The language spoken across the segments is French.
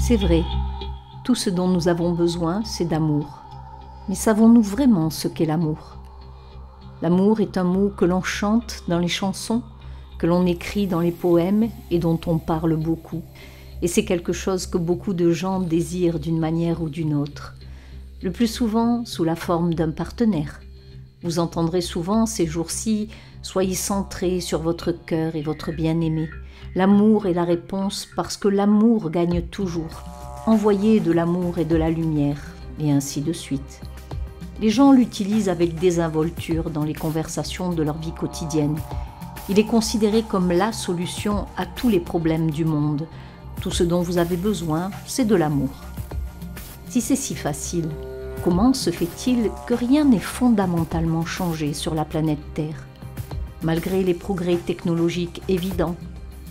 C'est vrai, tout ce dont nous avons besoin, c'est d'amour. Mais savons-nous vraiment ce qu'est l'amour ? L'amour est un mot que l'on chante dans les chansons, que l'on écrit dans les poèmes et dont on parle beaucoup. Et c'est quelque chose que beaucoup de gens désirent d'une manière ou d'une autre. Le plus souvent sous la forme d'un partenaire. Vous entendrez souvent ces jours-ci « Soyez centrés sur votre cœur et votre bien-aimé. L'amour est la réponse parce que l'amour gagne toujours. Envoyez de l'amour et de la lumière. » et ainsi de suite. Les gens l'utilisent avec désinvolture dans les conversations de leur vie quotidienne. Il est considéré comme la solution à tous les problèmes du monde. Tout ce dont vous avez besoin, c'est de l'amour. Si c'est si facile, comment se fait-il que rien n'ait fondamentalement changé sur la planète Terre ? Malgré les progrès technologiques évidents,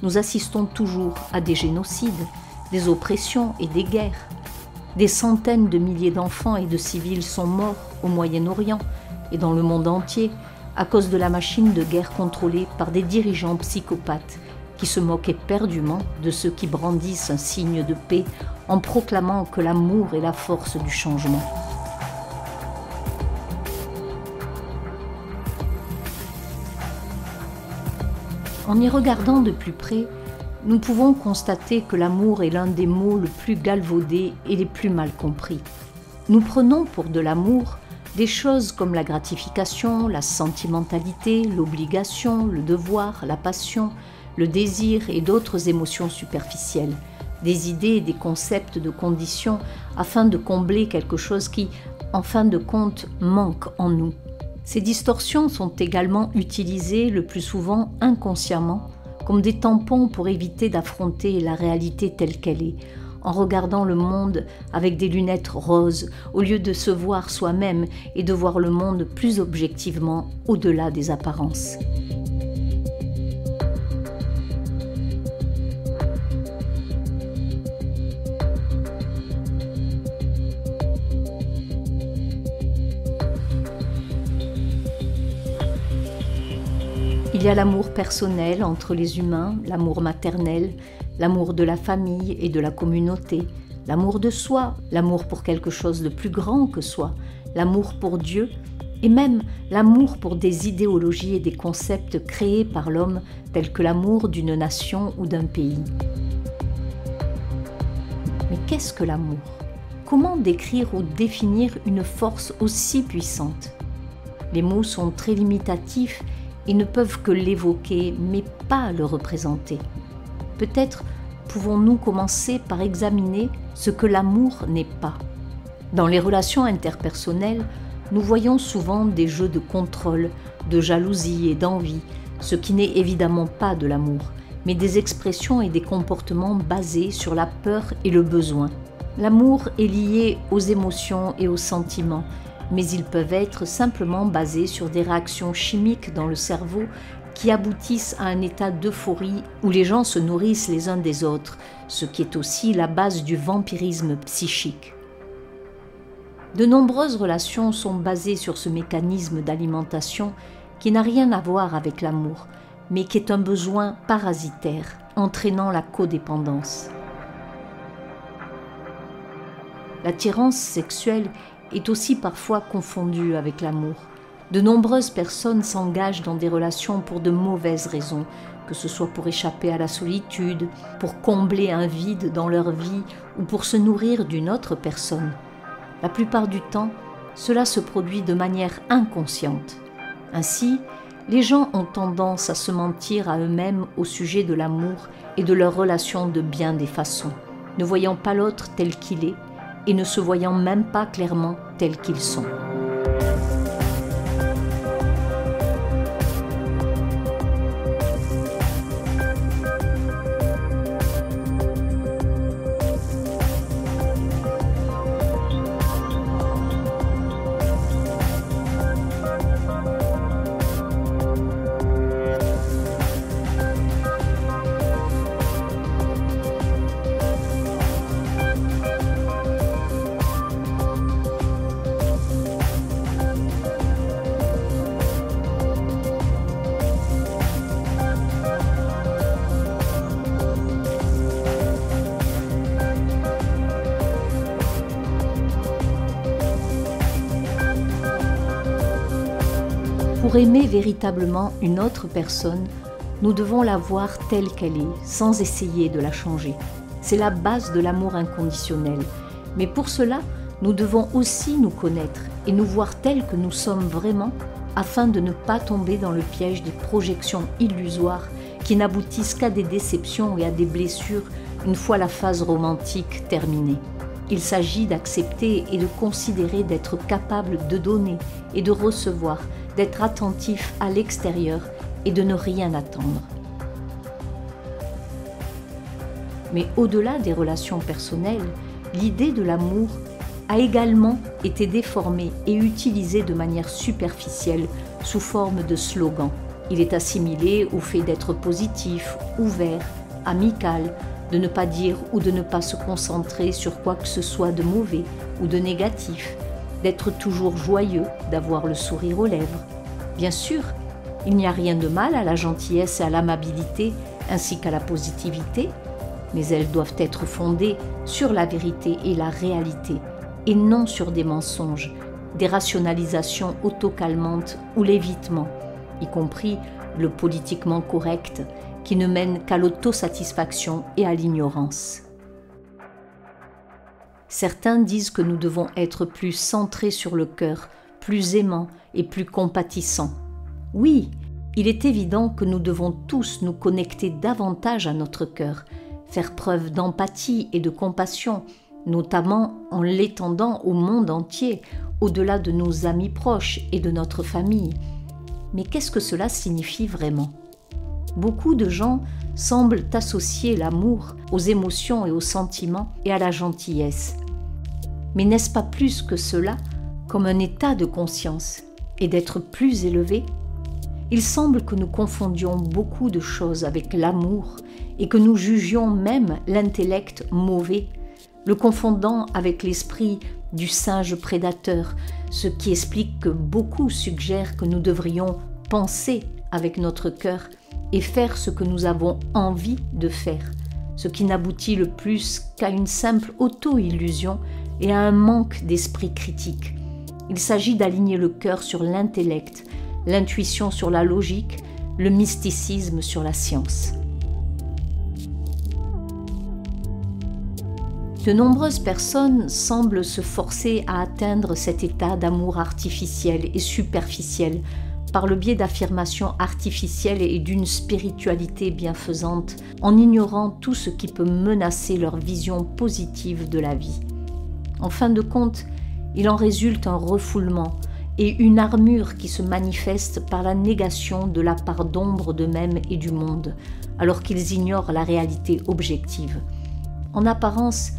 nous assistons toujours à des génocides, des oppressions et des guerres. Des centaines de milliers d'enfants et de civils sont morts au Moyen-Orient et dans le monde entier à cause de la machine de guerre contrôlée par des dirigeants psychopathes qui se moquent éperdument de ceux qui brandissent un signe de paix en proclamant que l'amour est la force du changement. En y regardant de plus près, nous pouvons constater que l'amour est l'un des mots le plus galvaudés et les plus mal compris. Nous prenons pour de l'amour des choses comme la gratification, la sentimentalité, l'obligation, le devoir, la passion, le désir et d'autres émotions superficielles, des idées et des concepts de conditions afin de combler quelque chose qui, en fin de compte, manque en nous. Ces distorsions sont également utilisées le plus souvent inconsciemment comme des tampons pour éviter d'affronter la réalité telle qu'elle est, en regardant le monde avec des lunettes roses, au lieu de se voir soi-même et de voir le monde plus objectivement au-delà des apparences. Il y a l'amour personnel entre les humains, l'amour maternel, l'amour de la famille et de la communauté, l'amour de soi, l'amour pour quelque chose de plus grand que soi, l'amour pour Dieu et même l'amour pour des idéologies et des concepts créés par l'homme tels que l'amour d'une nation ou d'un pays. Mais qu'est-ce que l'amour ? Comment décrire ou définir une force aussi puissante ? Les mots sont très limitatifs et ne peuvent que l'évoquer, mais pas le représenter. Peut-être pouvons-nous commencer par examiner ce que l'amour n'est pas. Dans les relations interpersonnelles, nous voyons souvent des jeux de contrôle, de jalousie et d'envie, ce qui n'est évidemment pas de l'amour, mais des expressions et des comportements basés sur la peur et le besoin. L'amour est lié aux émotions et aux sentiments, mais ils peuvent être simplement basés sur des réactions chimiques dans le cerveau qui aboutissent à un état d'euphorie où les gens se nourrissent les uns des autres, ce qui est aussi la base du vampirisme psychique. De nombreuses relations sont basées sur ce mécanisme d'alimentation qui n'a rien à voir avec l'amour, mais qui est un besoin parasitaire, entraînant la codépendance. L'attirance sexuelle est aussi parfois confondue avec l'amour. De nombreuses personnes s'engagent dans des relations pour de mauvaises raisons, que ce soit pour échapper à la solitude, pour combler un vide dans leur vie ou pour se nourrir d'une autre personne. La plupart du temps, cela se produit de manière inconsciente. Ainsi, les gens ont tendance à se mentir à eux-mêmes au sujet de l'amour et de leur relation de bien des façons, ne voyant pas l'autre tel qu'il est et ne se voyant même pas clairement tels qu'ils sont. pour aimer véritablement une autre personne, nous devons la voir telle qu'elle est, sans essayer de la changer. C'est la base de l'amour inconditionnel. Mais pour cela, nous devons aussi nous connaître et nous voir tels que nous sommes vraiment, afin de ne pas tomber dans le piège des projections illusoires qui n'aboutissent qu'à des déceptions et à des blessures une fois la phase romantique terminée. Il s'agit d'accepter et de considérer d'être capable de donner et de recevoir, d'être attentif à l'extérieur et de ne rien attendre. Mais au-delà des relations personnelles, l'idée de l'amour a également été déformée et utilisée de manière superficielle sous forme de slogan. Il est assimilé au fait d'être positif, ouvert, amical, de ne pas dire ou de ne pas se concentrer sur quoi que ce soit de mauvais ou de négatif, d'être toujours joyeux, d'avoir le sourire aux lèvres. Bien sûr, il n'y a rien de mal à la gentillesse et à l'amabilité ainsi qu'à la positivité, mais elles doivent être fondées sur la vérité et la réalité, et non sur des mensonges, des rationalisations autocalmantes ou l'évitement, y compris le politiquement correct, qui ne mène qu'à l'autosatisfaction et à l'ignorance. Certains disent que nous devons être plus centrés sur le cœur, plus aimants et plus compatissants. Oui, il est évident que nous devons tous nous connecter davantage à notre cœur, faire preuve d'empathie et de compassion, notamment en l'étendant au monde entier, au-delà de nos amis proches et de notre famille. Mais qu'est-ce que cela signifie vraiment ? Beaucoup de gens semblent associer l'amour aux émotions et aux sentiments et à la gentillesse. Mais n'est-ce pas plus que cela, comme un état de conscience et d'être plus élevé ? Il semble que nous confondions beaucoup de choses avec l'amour et que nous jugions même l'intellect mauvais, le confondant avec l'esprit du singe prédateur, ce qui explique que beaucoup suggèrent que nous devrions penser avec notre cœur et faire ce que nous avons envie de faire, ce qui n'aboutit le plus qu'à une simple auto-illusion et à un manque d'esprit critique. Il s'agit d'aligner le cœur sur l'intellect, l'intuition sur la logique, le mysticisme sur la science. De nombreuses personnes semblent se forcer à atteindre cet état d'amour artificiel et superficiel par le biais d'affirmations artificielles et d'une spiritualité bienfaisante, en ignorant tout ce qui peut menacer leur vision positive de la vie. En fin de compte, il en résulte un refoulement et une armure qui se manifeste par la négation de la part d'ombre d'eux-mêmes et du monde, alors qu'ils ignorent la réalité objective. En apparence,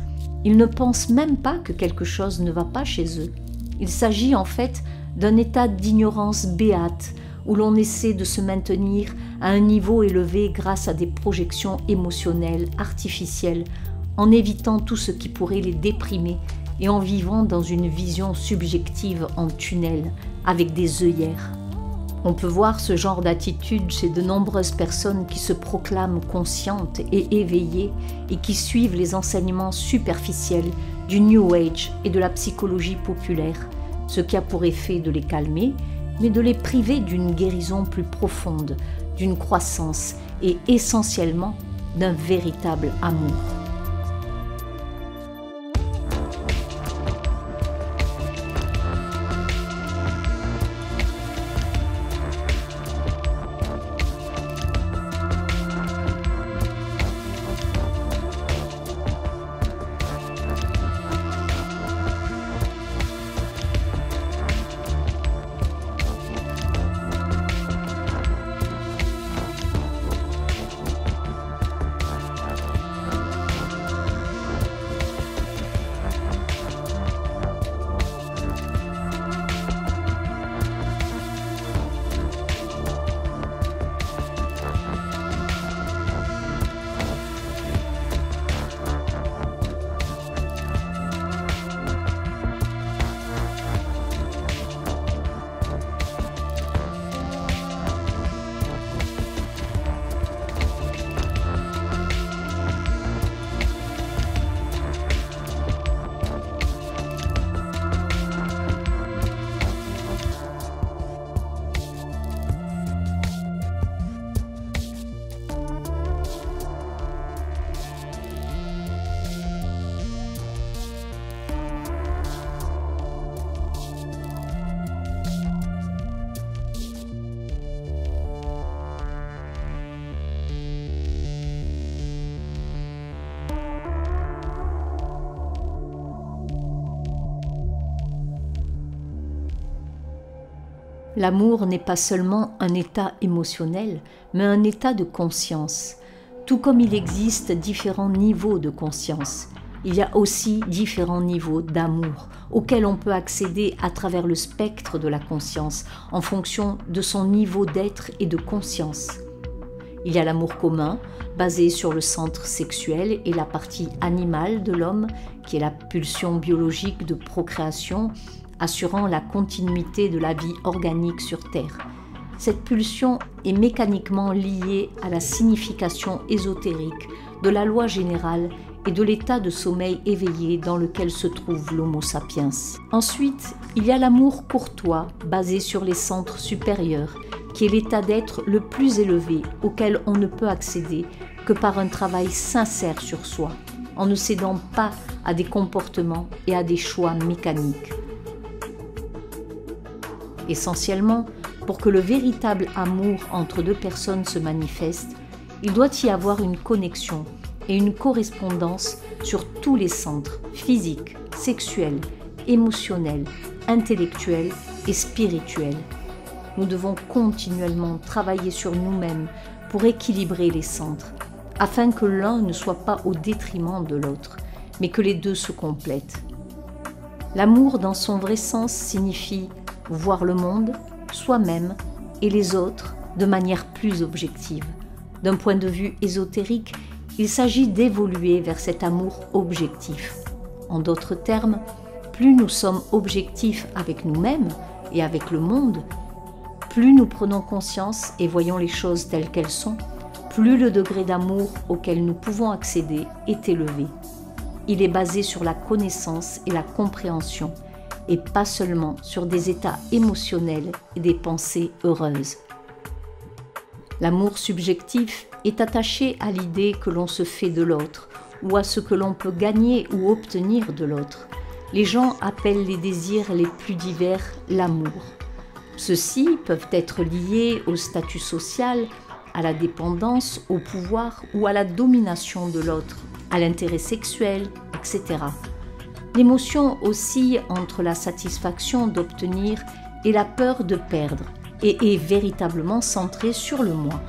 ils ne pensent même pas que quelque chose ne va pas chez eux. Il s'agit en fait d'un état d'ignorance béate où l'on essaie de se maintenir à un niveau élevé grâce à des projections émotionnelles artificielles, en évitant tout ce qui pourrait les déprimer et en vivant dans une vision subjective en tunnel, avec des œillères. On peut voir ce genre d'attitude chez de nombreuses personnes qui se proclament conscientes et éveillées et qui suivent les enseignements superficiels du New Age et de la psychologie populaire, ce qui a pour effet de les calmer, mais de les priver d'une guérison plus profonde, d'une croissance et essentiellement d'un véritable amour. L'amour n'est pas seulement un état émotionnel, mais un état de conscience. Tout comme il existe différents niveaux de conscience, il y a aussi différents niveaux d'amour auxquels on peut accéder à travers le spectre de la conscience en fonction de son niveau d'être et de conscience. Il y a l'amour commun, basé sur le centre sexuel et la partie animale de l'homme, qui est la pulsion biologique de procréation, assurant la continuité de la vie organique sur Terre. Cette pulsion est mécaniquement liée à la signification ésotérique de la loi générale et de l'état de sommeil éveillé dans lequel se trouve l'Homo sapiens. Ensuite, il y a l'amour courtois, basé sur les centres supérieurs, qui est l'état d'être le plus élevé auquel on ne peut accéder que par un travail sincère sur soi, en ne cédant pas à des comportements et à des choix mécaniques. Essentiellement, pour que le véritable amour entre deux personnes se manifeste, il doit y avoir une connexion et une correspondance sur tous les centres physiques, sexuels, émotionnels, intellectuels et spirituels. Nous devons continuellement travailler sur nous-mêmes pour équilibrer les centres, afin que l'un ne soit pas au détriment de l'autre, mais que les deux se complètent. L'amour dans son vrai sens signifie voir le monde, soi-même et les autres de manière plus objective. D'un point de vue ésotérique, il s'agit d'évoluer vers cet amour objectif. En d'autres termes, plus nous sommes objectifs avec nous-mêmes et avec le monde, plus nous prenons conscience et voyons les choses telles qu'elles sont, plus le degré d'amour auquel nous pouvons accéder est élevé. Il est basé sur la connaissance et la compréhension, et pas seulement sur des états émotionnels et des pensées heureuses. L'amour subjectif est attaché à l'idée que l'on se fait de l'autre ou à ce que l'on peut gagner ou obtenir de l'autre. Les gens appellent les désirs les plus divers l'amour. Ceux-ci peuvent être liés au statut social, à la dépendance, au pouvoir ou à la domination de l'autre, à l'intérêt sexuel, etc. L'émotion oscille entre la satisfaction d'obtenir et la peur de perdre et est véritablement centrée sur le moi.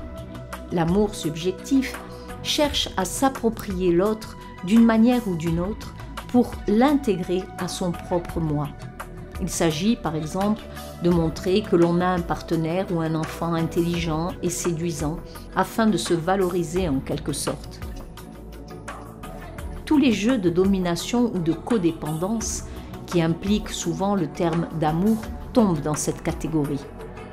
L'amour subjectif cherche à s'approprier l'autre d'une manière ou d'une autre pour l'intégrer à son propre moi. Il s'agit par exemple de montrer que l'on a un partenaire ou un enfant intelligent et séduisant afin de se valoriser en quelque sorte. Tous les jeux de domination ou de codépendance, qui impliquent souvent le terme d'amour, tombent dans cette catégorie.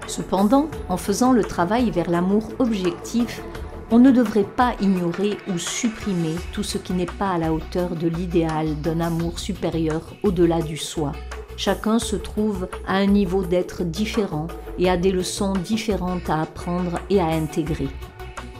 Cependant, en faisant le travail vers l'amour objectif, on ne devrait pas ignorer ou supprimer tout ce qui n'est pas à la hauteur de l'idéal d'un amour supérieur au-delà du soi. Chacun se trouve à un niveau d'être différent et a des leçons différentes à apprendre et à intégrer.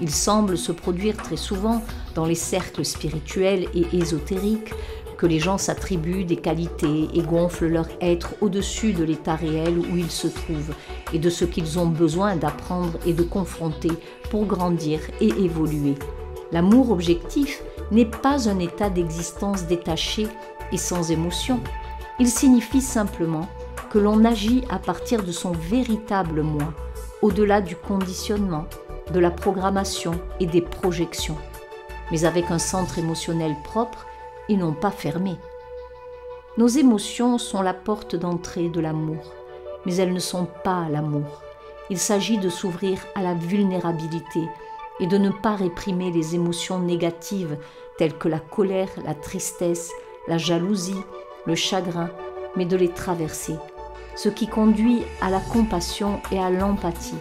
Il semble se produire très souvent dans les cercles spirituels et ésotériques que les gens s'attribuent des qualités et gonflent leur être au-dessus de l'état réel où ils se trouvent et de ce qu'ils ont besoin d'apprendre et de confronter pour grandir et évoluer. L'amour objectif n'est pas un état d'existence détaché et sans émotion. Il signifie simplement que l'on agit à partir de son véritable moi, au-delà du conditionnement, de la programmation et des projections, mais avec un centre émotionnel propre et non pas fermé. Nos émotions sont la porte d'entrée de l'amour, mais elles ne sont pas l'amour. Il s'agit de s'ouvrir à la vulnérabilité et de ne pas réprimer les émotions négatives telles que la colère, la tristesse, la jalousie, le chagrin, mais de les traverser, ce qui conduit à la compassion et à l'empathie,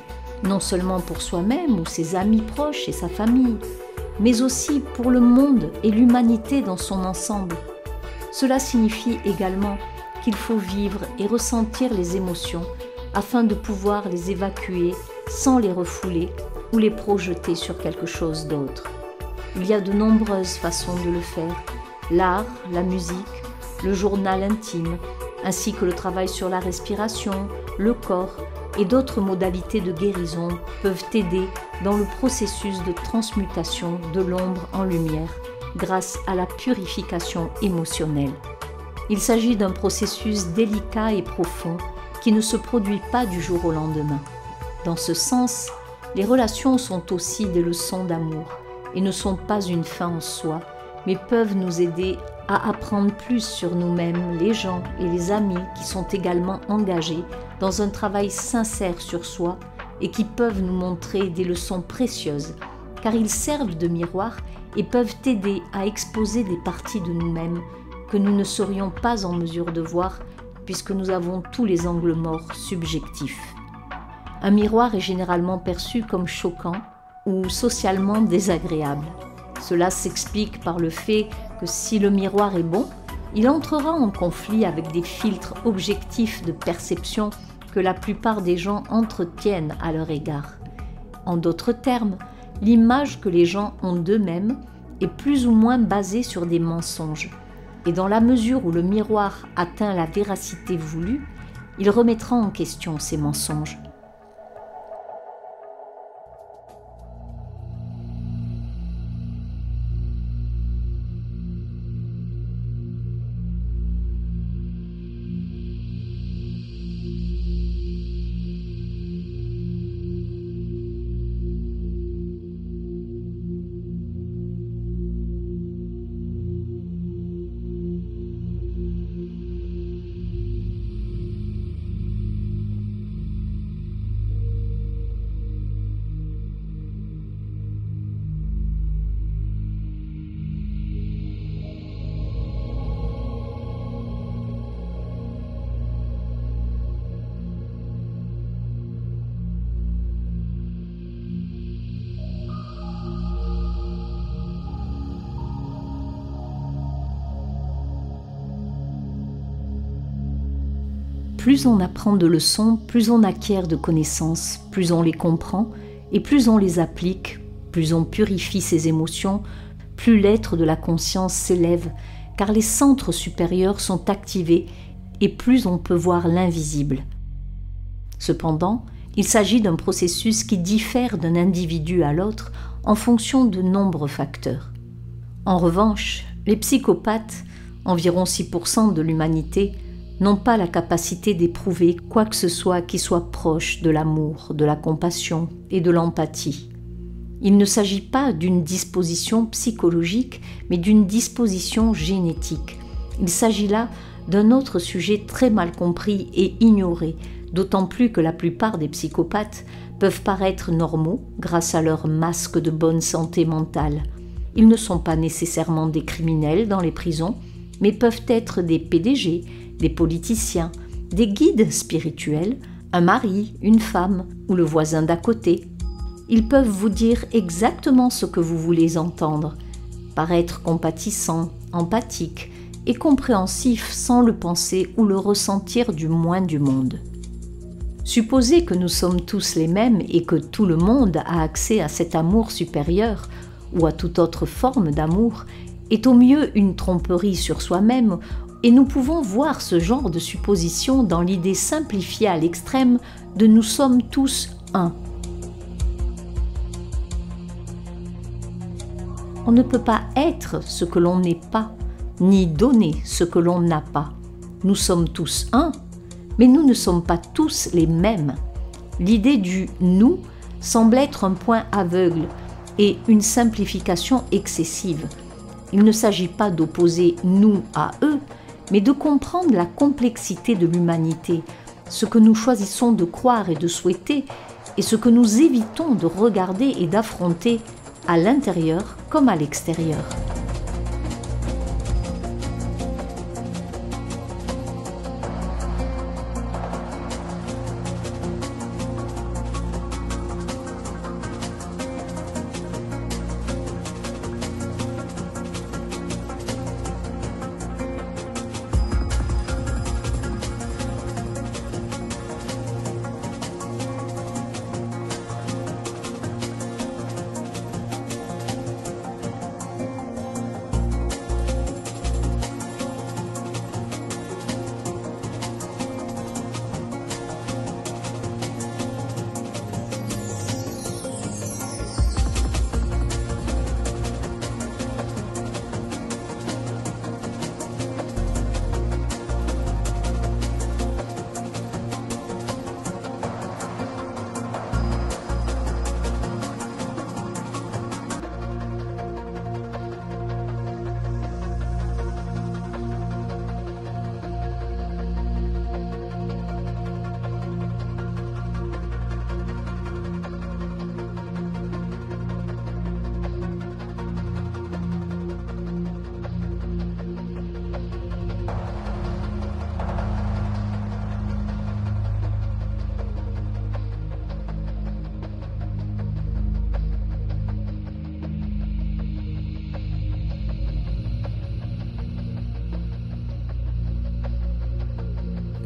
non seulement pour soi-même ou ses amis proches et sa famille, mais aussi pour le monde et l'humanité dans son ensemble. Cela signifie également qu'il faut vivre et ressentir les émotions afin de pouvoir les évacuer sans les refouler ou les projeter sur quelque chose d'autre. Il y a de nombreuses façons de le faire, l'art, la musique, le journal intime, ainsi que le travail sur la respiration, le corps et d'autres modalités de guérison peuvent aider dans le processus de transmutation de l'ombre en lumière grâce à la purification émotionnelle. Il s'agit d'un processus délicat et profond qui ne se produit pas du jour au lendemain. Dans ce sens, les relations sont aussi des leçons d'amour et ne sont pas une fin en soi, mais peuvent nous aider à apprendre plus sur nous-mêmes, les gens et les amis qui sont également engagés dans un travail sincère sur soi et qui peuvent nous montrer des leçons précieuses, car ils servent de miroir et peuvent aider à exposer des parties de nous-mêmes que nous ne serions pas en mesure de voir puisque nous avons tous les angles morts subjectifs. Un miroir est généralement perçu comme choquant ou socialement désagréable. Cela s'explique par le fait que si le miroir est bon, il entrera en conflit avec des filtres objectifs de perception que la plupart des gens entretiennent à leur égard. En d'autres termes, l'image que les gens ont d'eux-mêmes est plus ou moins basée sur des mensonges. Et dans la mesure où le miroir atteint la véracité voulue, il remettra en question ces mensonges. Plus on apprend de leçons, plus on acquiert de connaissances, plus on les comprend et plus on les applique, plus on purifie ses émotions, plus l'être de la conscience s'élève, car les centres supérieurs sont activés et plus on peut voir l'invisible. Cependant, il s'agit d'un processus qui diffère d'un individu à l'autre en fonction de nombreux facteurs. En revanche, les psychopathes, environ 6% de l'humanité, n'ont pas la capacité d'éprouver quoi que ce soit qui soit proche de l'amour, de la compassion et de l'empathie. Il ne s'agit pas d'une disposition psychologique, mais d'une disposition génétique. Il s'agit là d'un autre sujet très mal compris et ignoré, d'autant plus que la plupart des psychopathes peuvent paraître normaux grâce à leur masque de bonne santé mentale. Ils ne sont pas nécessairement des criminels dans les prisons, mais peuvent être des PDG, des politiciens, des guides spirituels, un mari, une femme ou le voisin d'à côté. Ils peuvent vous dire exactement ce que vous voulez entendre, paraître compatissant, empathique et compréhensif sans le penser ou le ressentir du moins du monde. Supposer que nous sommes tous les mêmes et que tout le monde a accès à cet amour supérieur ou à toute autre forme d'amour est au mieux une tromperie sur soi-même, et nous pouvons voir ce genre de supposition dans l'idée simplifiée à l'extrême de « nous sommes tous un ». On ne peut pas être ce que l'on n'est pas, ni donner ce que l'on n'a pas. Nous sommes tous un, mais nous ne sommes pas tous les mêmes. L'idée du « nous » semble être un point aveugle et une simplification excessive. Il ne s'agit pas d'opposer « nous » à « eux », mais de comprendre la complexité de l'humanité, ce que nous choisissons de croire et de souhaiter, et ce que nous évitons de regarder et d'affronter à l'intérieur comme à l'extérieur.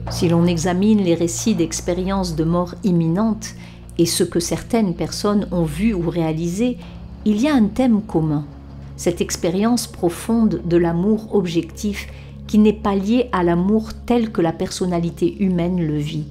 Si l'on examine les récits d'expériences de mort imminente et ce que certaines personnes ont vu ou réalisé, il y a un thème commun, cette expérience profonde de l'amour objectif qui n'est pas lié à l'amour tel que la personnalité humaine le vit.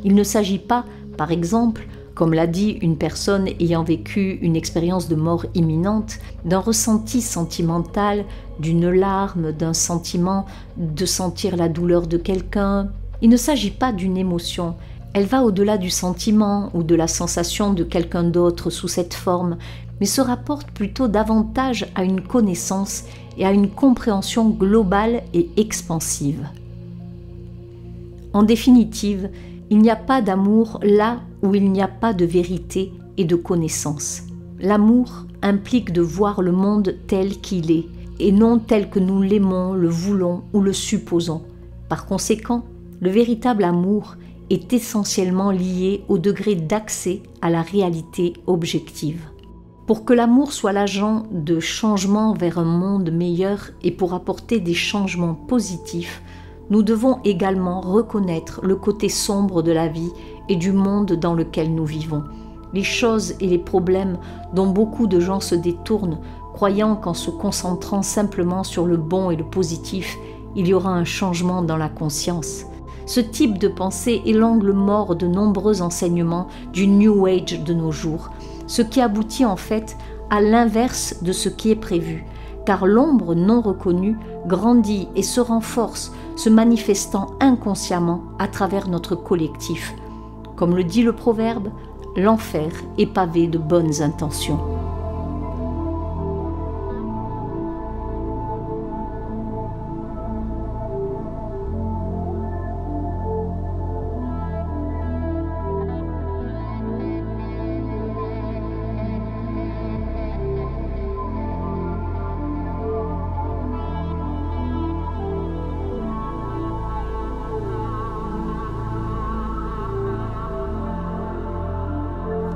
Il ne s'agit pas, par exemple, comme l'a dit une personne ayant vécu une expérience de mort imminente, d'un ressenti sentimental, d'une larme, d'un sentiment de sentir la douleur de quelqu'un. Il ne s'agit pas d'une émotion. Elle va au-delà du sentiment ou de la sensation de quelqu'un d'autre sous cette forme, mais se rapporte plutôt davantage à une connaissance et à une compréhension globale et expansive. En définitive, il n'y a pas d'amour là où il n'y a pas de vérité et de connaissance. L'amour implique de voir le monde tel qu'il est, et non tel que nous l'aimons, le voulons ou le supposons. Par conséquent, le véritable amour est essentiellement lié au degré d'accès à la réalité objective. Pour que l'amour soit l'agent de changement vers un monde meilleur et pour apporter des changements positifs, nous devons également reconnaître le côté sombre de la vie et du monde dans lequel nous vivons. Les choses et les problèmes dont beaucoup de gens se détournent, croyant qu'en se concentrant simplement sur le bon et le positif, il y aura un changement dans la conscience. Ce type de pensée est l'angle mort de nombreux enseignements du New Age de nos jours, ce qui aboutit en fait à l'inverse de ce qui est prévu, car l'ombre non reconnue grandit et se renforce, se manifestant inconsciemment à travers notre collectif. Comme le dit le proverbe, l'enfer est pavé de bonnes intentions.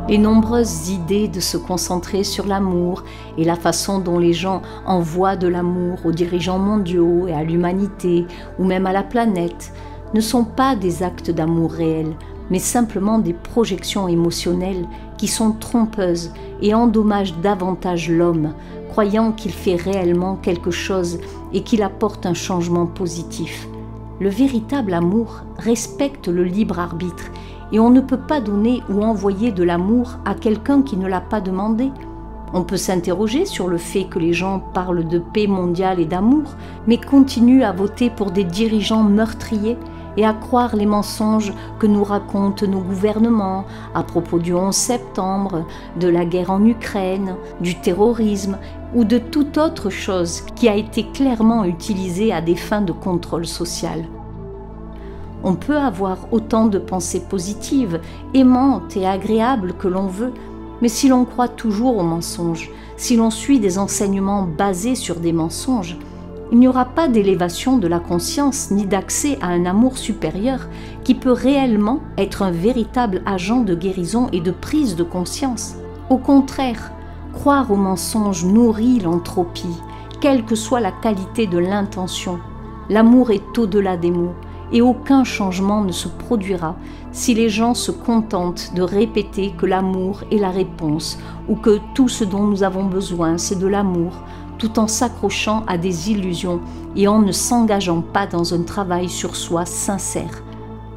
Les nombreuses idées de se concentrer sur l'amour et la façon dont les gens envoient de l'amour aux dirigeants mondiaux et à l'humanité ou même à la planète ne sont pas des actes d'amour réels, mais simplement des projections émotionnelles qui sont trompeuses et endommagent davantage l'homme, croyant qu'il fait réellement quelque chose et qu'il apporte un changement positif. Le véritable amour respecte le libre arbitre et on ne peut pas donner ou envoyer de l'amour à quelqu'un qui ne l'a pas demandé. On peut s'interroger sur le fait que les gens parlent de paix mondiale et d'amour, mais continuent à voter pour des dirigeants meurtriers et à croire les mensonges que nous racontent nos gouvernements à propos du 11 septembre, de la guerre en Ukraine, du terrorisme ou de toute autre chose qui a été clairement utilisée à des fins de contrôle social. On peut avoir autant de pensées positives, aimantes et agréables que l'on veut, mais si l'on croit toujours aux mensonges, si l'on suit des enseignements basés sur des mensonges, il n'y aura pas d'élévation de la conscience ni d'accès à un amour supérieur qui peut réellement être un véritable agent de guérison et de prise de conscience. Au contraire, croire aux mensonges nourrit l'entropie, quelle que soit la qualité de l'intention. L'amour est au-delà des mots. Et aucun changement ne se produira si les gens se contentent de répéter que l'amour est la réponse ou que tout ce dont nous avons besoin c'est de l'amour, tout en s'accrochant à des illusions et en ne s'engageant pas dans un travail sur soi sincère.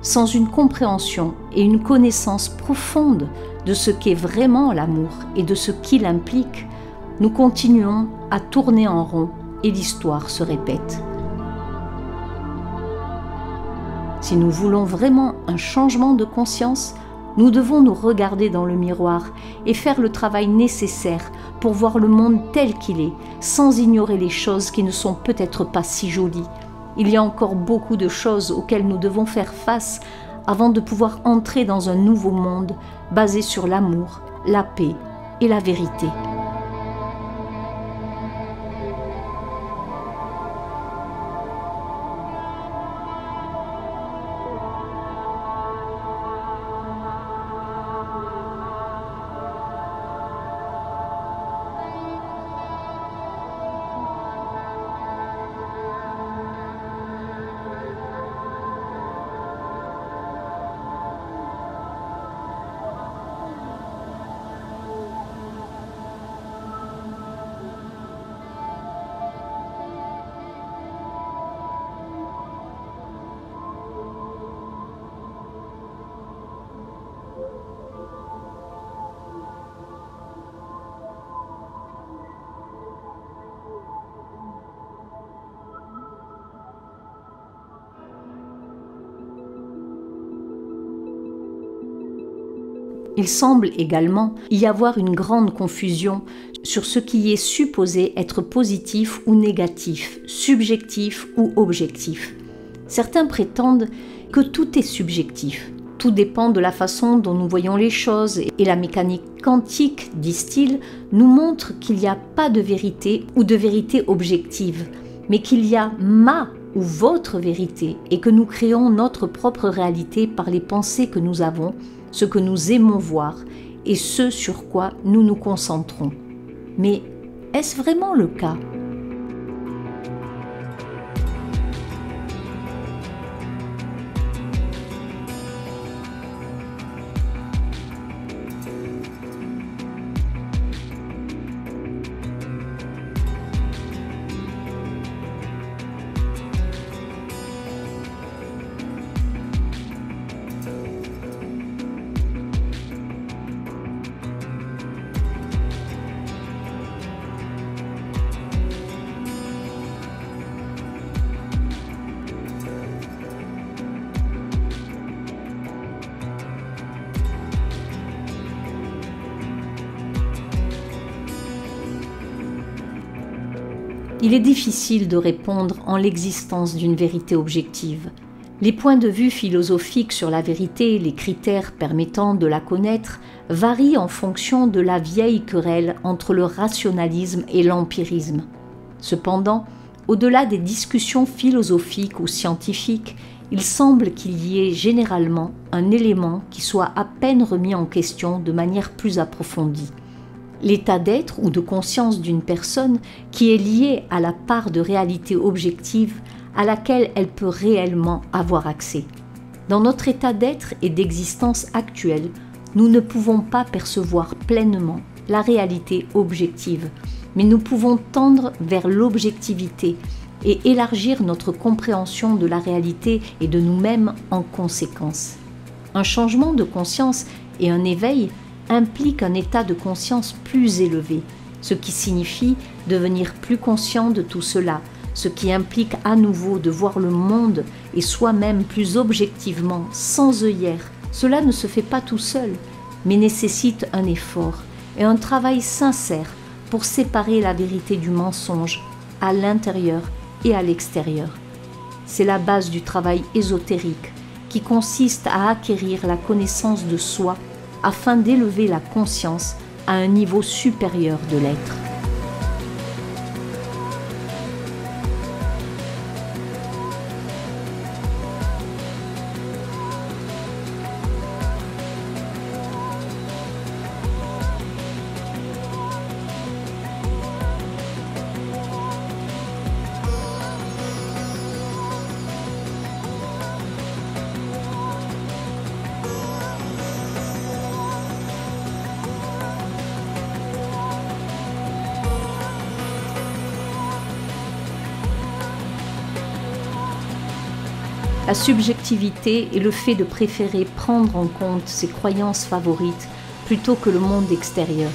Sans une compréhension et une connaissance profonde de ce qu'est vraiment l'amour et de ce qu'il implique, nous continuons à tourner en rond et l'histoire se répète. Si nous voulons vraiment un changement de conscience, nous devons nous regarder dans le miroir et faire le travail nécessaire pour voir le monde tel qu'il est, sans ignorer les choses qui ne sont peut-être pas si jolies. Il y a encore beaucoup de choses auxquelles nous devons faire face avant de pouvoir entrer dans un nouveau monde basé sur l'amour, la paix et la vérité. Il semble également y avoir une grande confusion sur ce qui est supposé être positif ou négatif, subjectif ou objectif. Certains prétendent que tout est subjectif. Tout dépend de la façon dont nous voyons les choses et la mécanique quantique, disent-ils, nous montre qu'il n'y a pas de vérité ou de vérité objective, mais qu'il y a ma ou votre vérité et que nous créons notre propre réalité par les pensées que nous avons, ce que nous aimons voir et ce sur quoi nous nous concentrons. Mais est-ce vraiment le cas ? Il est difficile de répondre en l'existence d'une vérité objective. Les points de vue philosophiques sur la vérité, les critères permettant de la connaître, varient en fonction de la vieille querelle entre le rationalisme et l'empirisme. Cependant, au-delà des discussions philosophiques ou scientifiques, il semble qu'il y ait généralement un élément qui soit à peine remis en question de manière plus approfondie. L'état d'être ou de conscience d'une personne qui est lié à la part de réalité objective à laquelle elle peut réellement avoir accès. Dans notre état d'être et d'existence actuelle, nous ne pouvons pas percevoir pleinement la réalité objective, mais nous pouvons tendre vers l'objectivité et élargir notre compréhension de la réalité et de nous-mêmes en conséquence. Un changement de conscience et un éveil implique un état de conscience plus élevé, ce qui signifie devenir plus conscient de tout cela, ce qui implique à nouveau de voir le monde et soi-même plus objectivement, sans œillères. Cela ne se fait pas tout seul, mais nécessite un effort et un travail sincère pour séparer la vérité du mensonge à l'intérieur et à l'extérieur. C'est la base du travail ésotérique qui consiste à acquérir la connaissance de soi afin d'élever la conscience à un niveau supérieur de l'être. La subjectivité est le fait de préférer prendre en compte ses croyances favorites plutôt que le monde extérieur.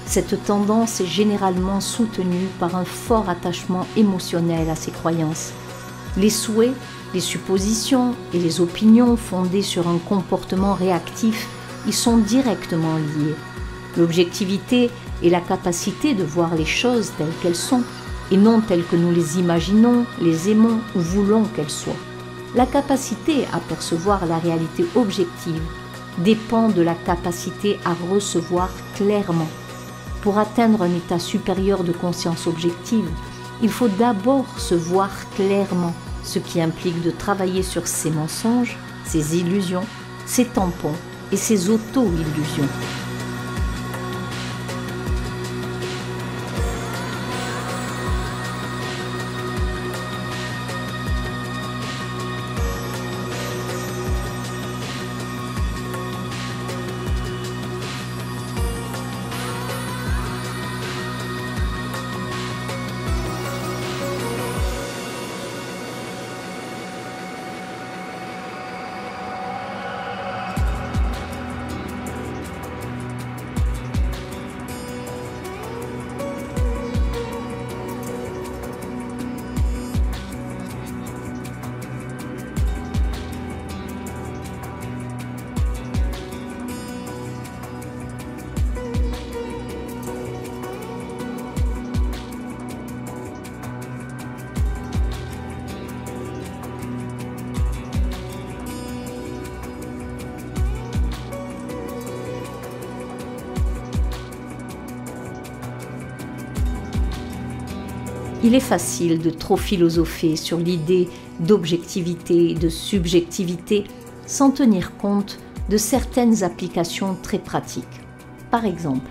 Cette tendance est généralement soutenue par un fort attachement émotionnel à ses croyances. Les souhaits, les suppositions et les opinions fondées sur un comportement réactif y sont directement liées. L'objectivité est la capacité de voir les choses telles qu'elles sont et non telles que nous les imaginons, les aimons ou voulons qu'elles soient. La capacité à percevoir la réalité objective dépend de la capacité à recevoir clairement. Pour atteindre un état supérieur de conscience objective, il faut d'abord se voir clairement, ce qui implique de travailler sur ses mensonges, ses illusions, ses tampons et ses auto-illusions. Il est facile de trop philosopher sur l'idée d'objectivité et de subjectivité sans tenir compte de certaines applications très pratiques. Par exemple,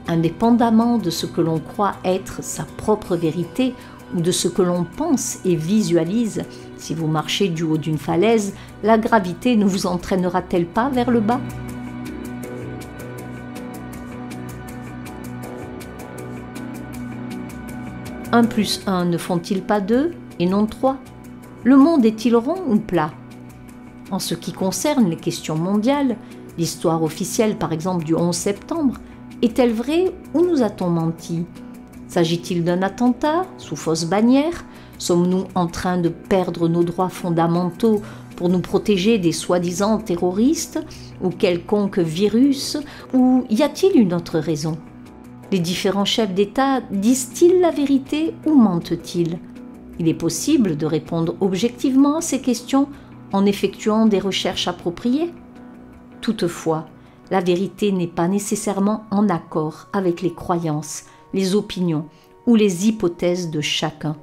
indépendamment de ce que l'on croit être sa propre vérité ou de ce que l'on pense et visualise, si vous marchez du haut d'une falaise, la gravité ne vous entraînera-t-elle pas vers le bas ? Un plus un ne font-ils pas deux et non trois ? Le monde est-il rond ou plat ? En ce qui concerne les questions mondiales, l'histoire officielle par exemple du 11 septembre, est-elle vraie ou nous a-t-on menti ? S'agit-il d'un attentat sous fausse bannière ? Sommes-nous en train de perdre nos droits fondamentaux pour nous protéger des soi-disant terroristes ou quelconque virus ? Ou y a-t-il une autre raison ? Les différents chefs d'État disent-ils la vérité ou mentent-ils ? Il est possible de répondre objectivement à ces questions en effectuant des recherches appropriées. Toutefois, la vérité n'est pas nécessairement en accord avec les croyances, les opinions ou les hypothèses de chacun.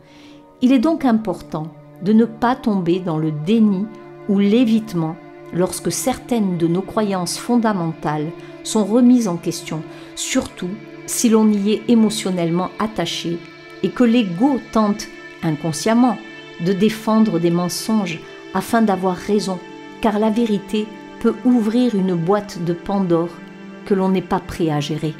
Il est donc important de ne pas tomber dans le déni ou l'évitement lorsque certaines de nos croyances fondamentales sont remises en question, surtout si l'on y est émotionnellement attaché et que l'ego tente inconsciemment de défendre des mensonges afin d'avoir raison, car la vérité peut ouvrir une boîte de Pandore que l'on n'est pas prêt à gérer.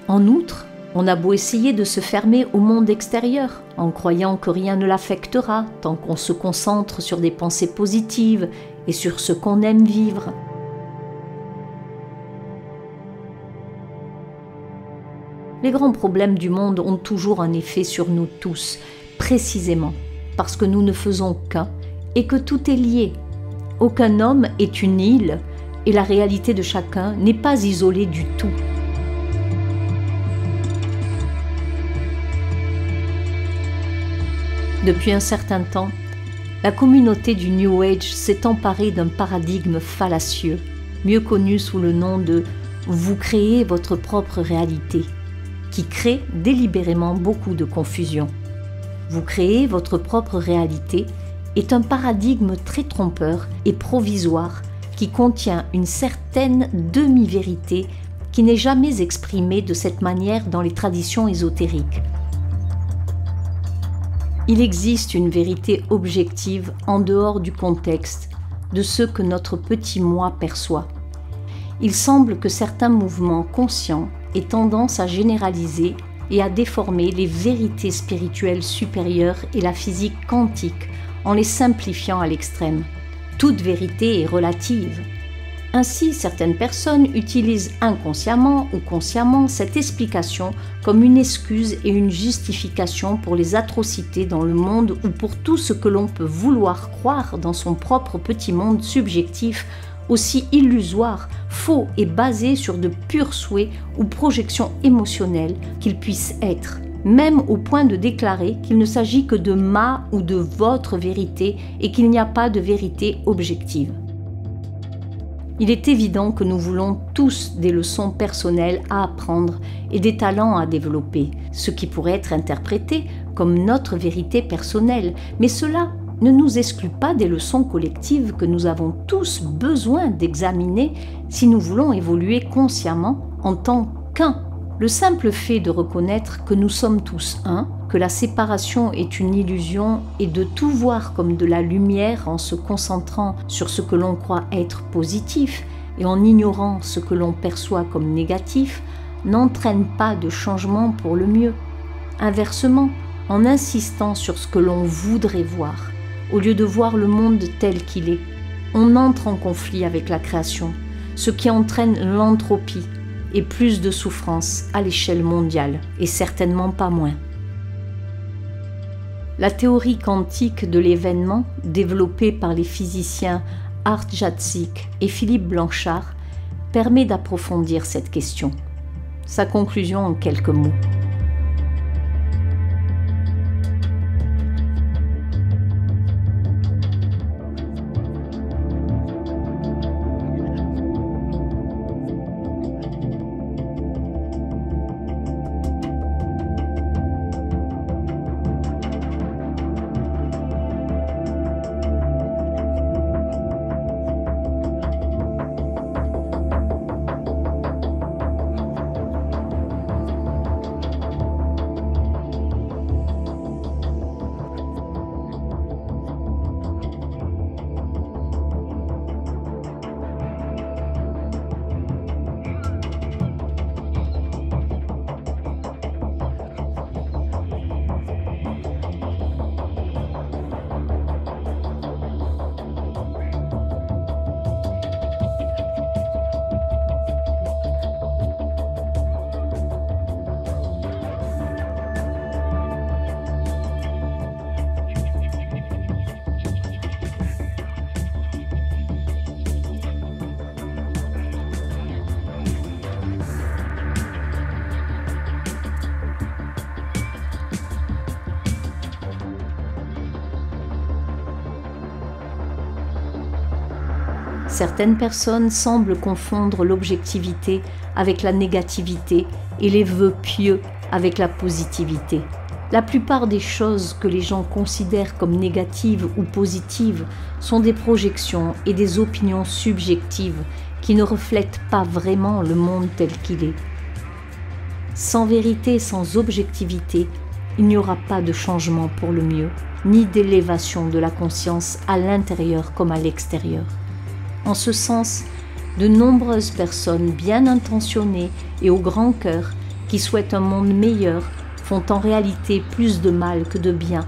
En outre, on a beau essayer de se fermer au monde extérieur, en croyant que rien ne l'affectera tant qu'on se concentre sur des pensées positives et sur ce qu'on aime vivre. Les grands problèmes du monde ont toujours un effet sur nous tous, précisément parce que nous ne faisons qu'un et que tout est lié. Aucun homme est une île et la réalité de chacun n'est pas isolée du tout. Depuis un certain temps, la communauté du New Age s'est emparée d'un paradigme fallacieux, mieux connu sous le nom de « vous créez votre propre réalité », qui crée délibérément beaucoup de confusion. Vous créez votre propre réalité est un paradigme très trompeur et provisoire qui contient une certaine demi-vérité qui n'est jamais exprimée de cette manière dans les traditions ésotériques. Il existe une vérité objective en dehors du contexte, de ce que notre petit moi perçoit. Il semble que certains mouvements conscients aient tendance à généraliser et à déformer les vérités spirituelles supérieures et la physique quantique en les simplifiant à l'extrême. Toute vérité est relative. Ainsi, certaines personnes utilisent inconsciemment ou consciemment cette explication comme une excuse et une justification pour les atrocités dans le monde ou pour tout ce que l'on peut vouloir croire dans son propre petit monde subjectif, aussi illusoire, faux et basé sur de purs souhaits ou projections émotionnelles qu'ils puissent être, même au point de déclarer qu'il ne s'agit que de ma ou de votre vérité et qu'il n'y a pas de vérité objective. Il est évident que nous voulons tous des leçons personnelles à apprendre et des talents à développer, ce qui pourrait être interprété comme notre vérité personnelle, mais cela ne nous exclut pas des leçons collectives que nous avons tous besoin d'examiner si nous voulons évoluer consciemment en tant qu'un. Le simple fait de reconnaître que nous sommes tous un, que la séparation est une illusion et de tout voir comme de la lumière en se concentrant sur ce que l'on croit être positif et en ignorant ce que l'on perçoit comme négatif, n'entraîne pas de changement pour le mieux. Inversement, en insistant sur ce que l'on voudrait voir, au lieu de voir le monde tel qu'il est, on entre en conflit avec la création, ce qui entraîne l'entropie et plus de souffrance à l'échelle mondiale, et certainement pas moins. La théorie quantique de l'événement, développée par les physiciens Art Jacek et Philippe Blanchard, permet d'approfondir cette question. Sa conclusion en quelques mots. Certaines personnes semblent confondre l'objectivité avec la négativité et les vœux pieux avec la positivité. La plupart des choses que les gens considèrent comme négatives ou positives sont des projections et des opinions subjectives qui ne reflètent pas vraiment le monde tel qu'il est. Sans vérité, sans objectivité, il n'y aura pas de changement pour le mieux, ni d'élévation de la conscience à l'intérieur comme à l'extérieur. En ce sens, de nombreuses personnes bien intentionnées et au grand cœur qui souhaitent un monde meilleur font en réalité plus de mal que de bien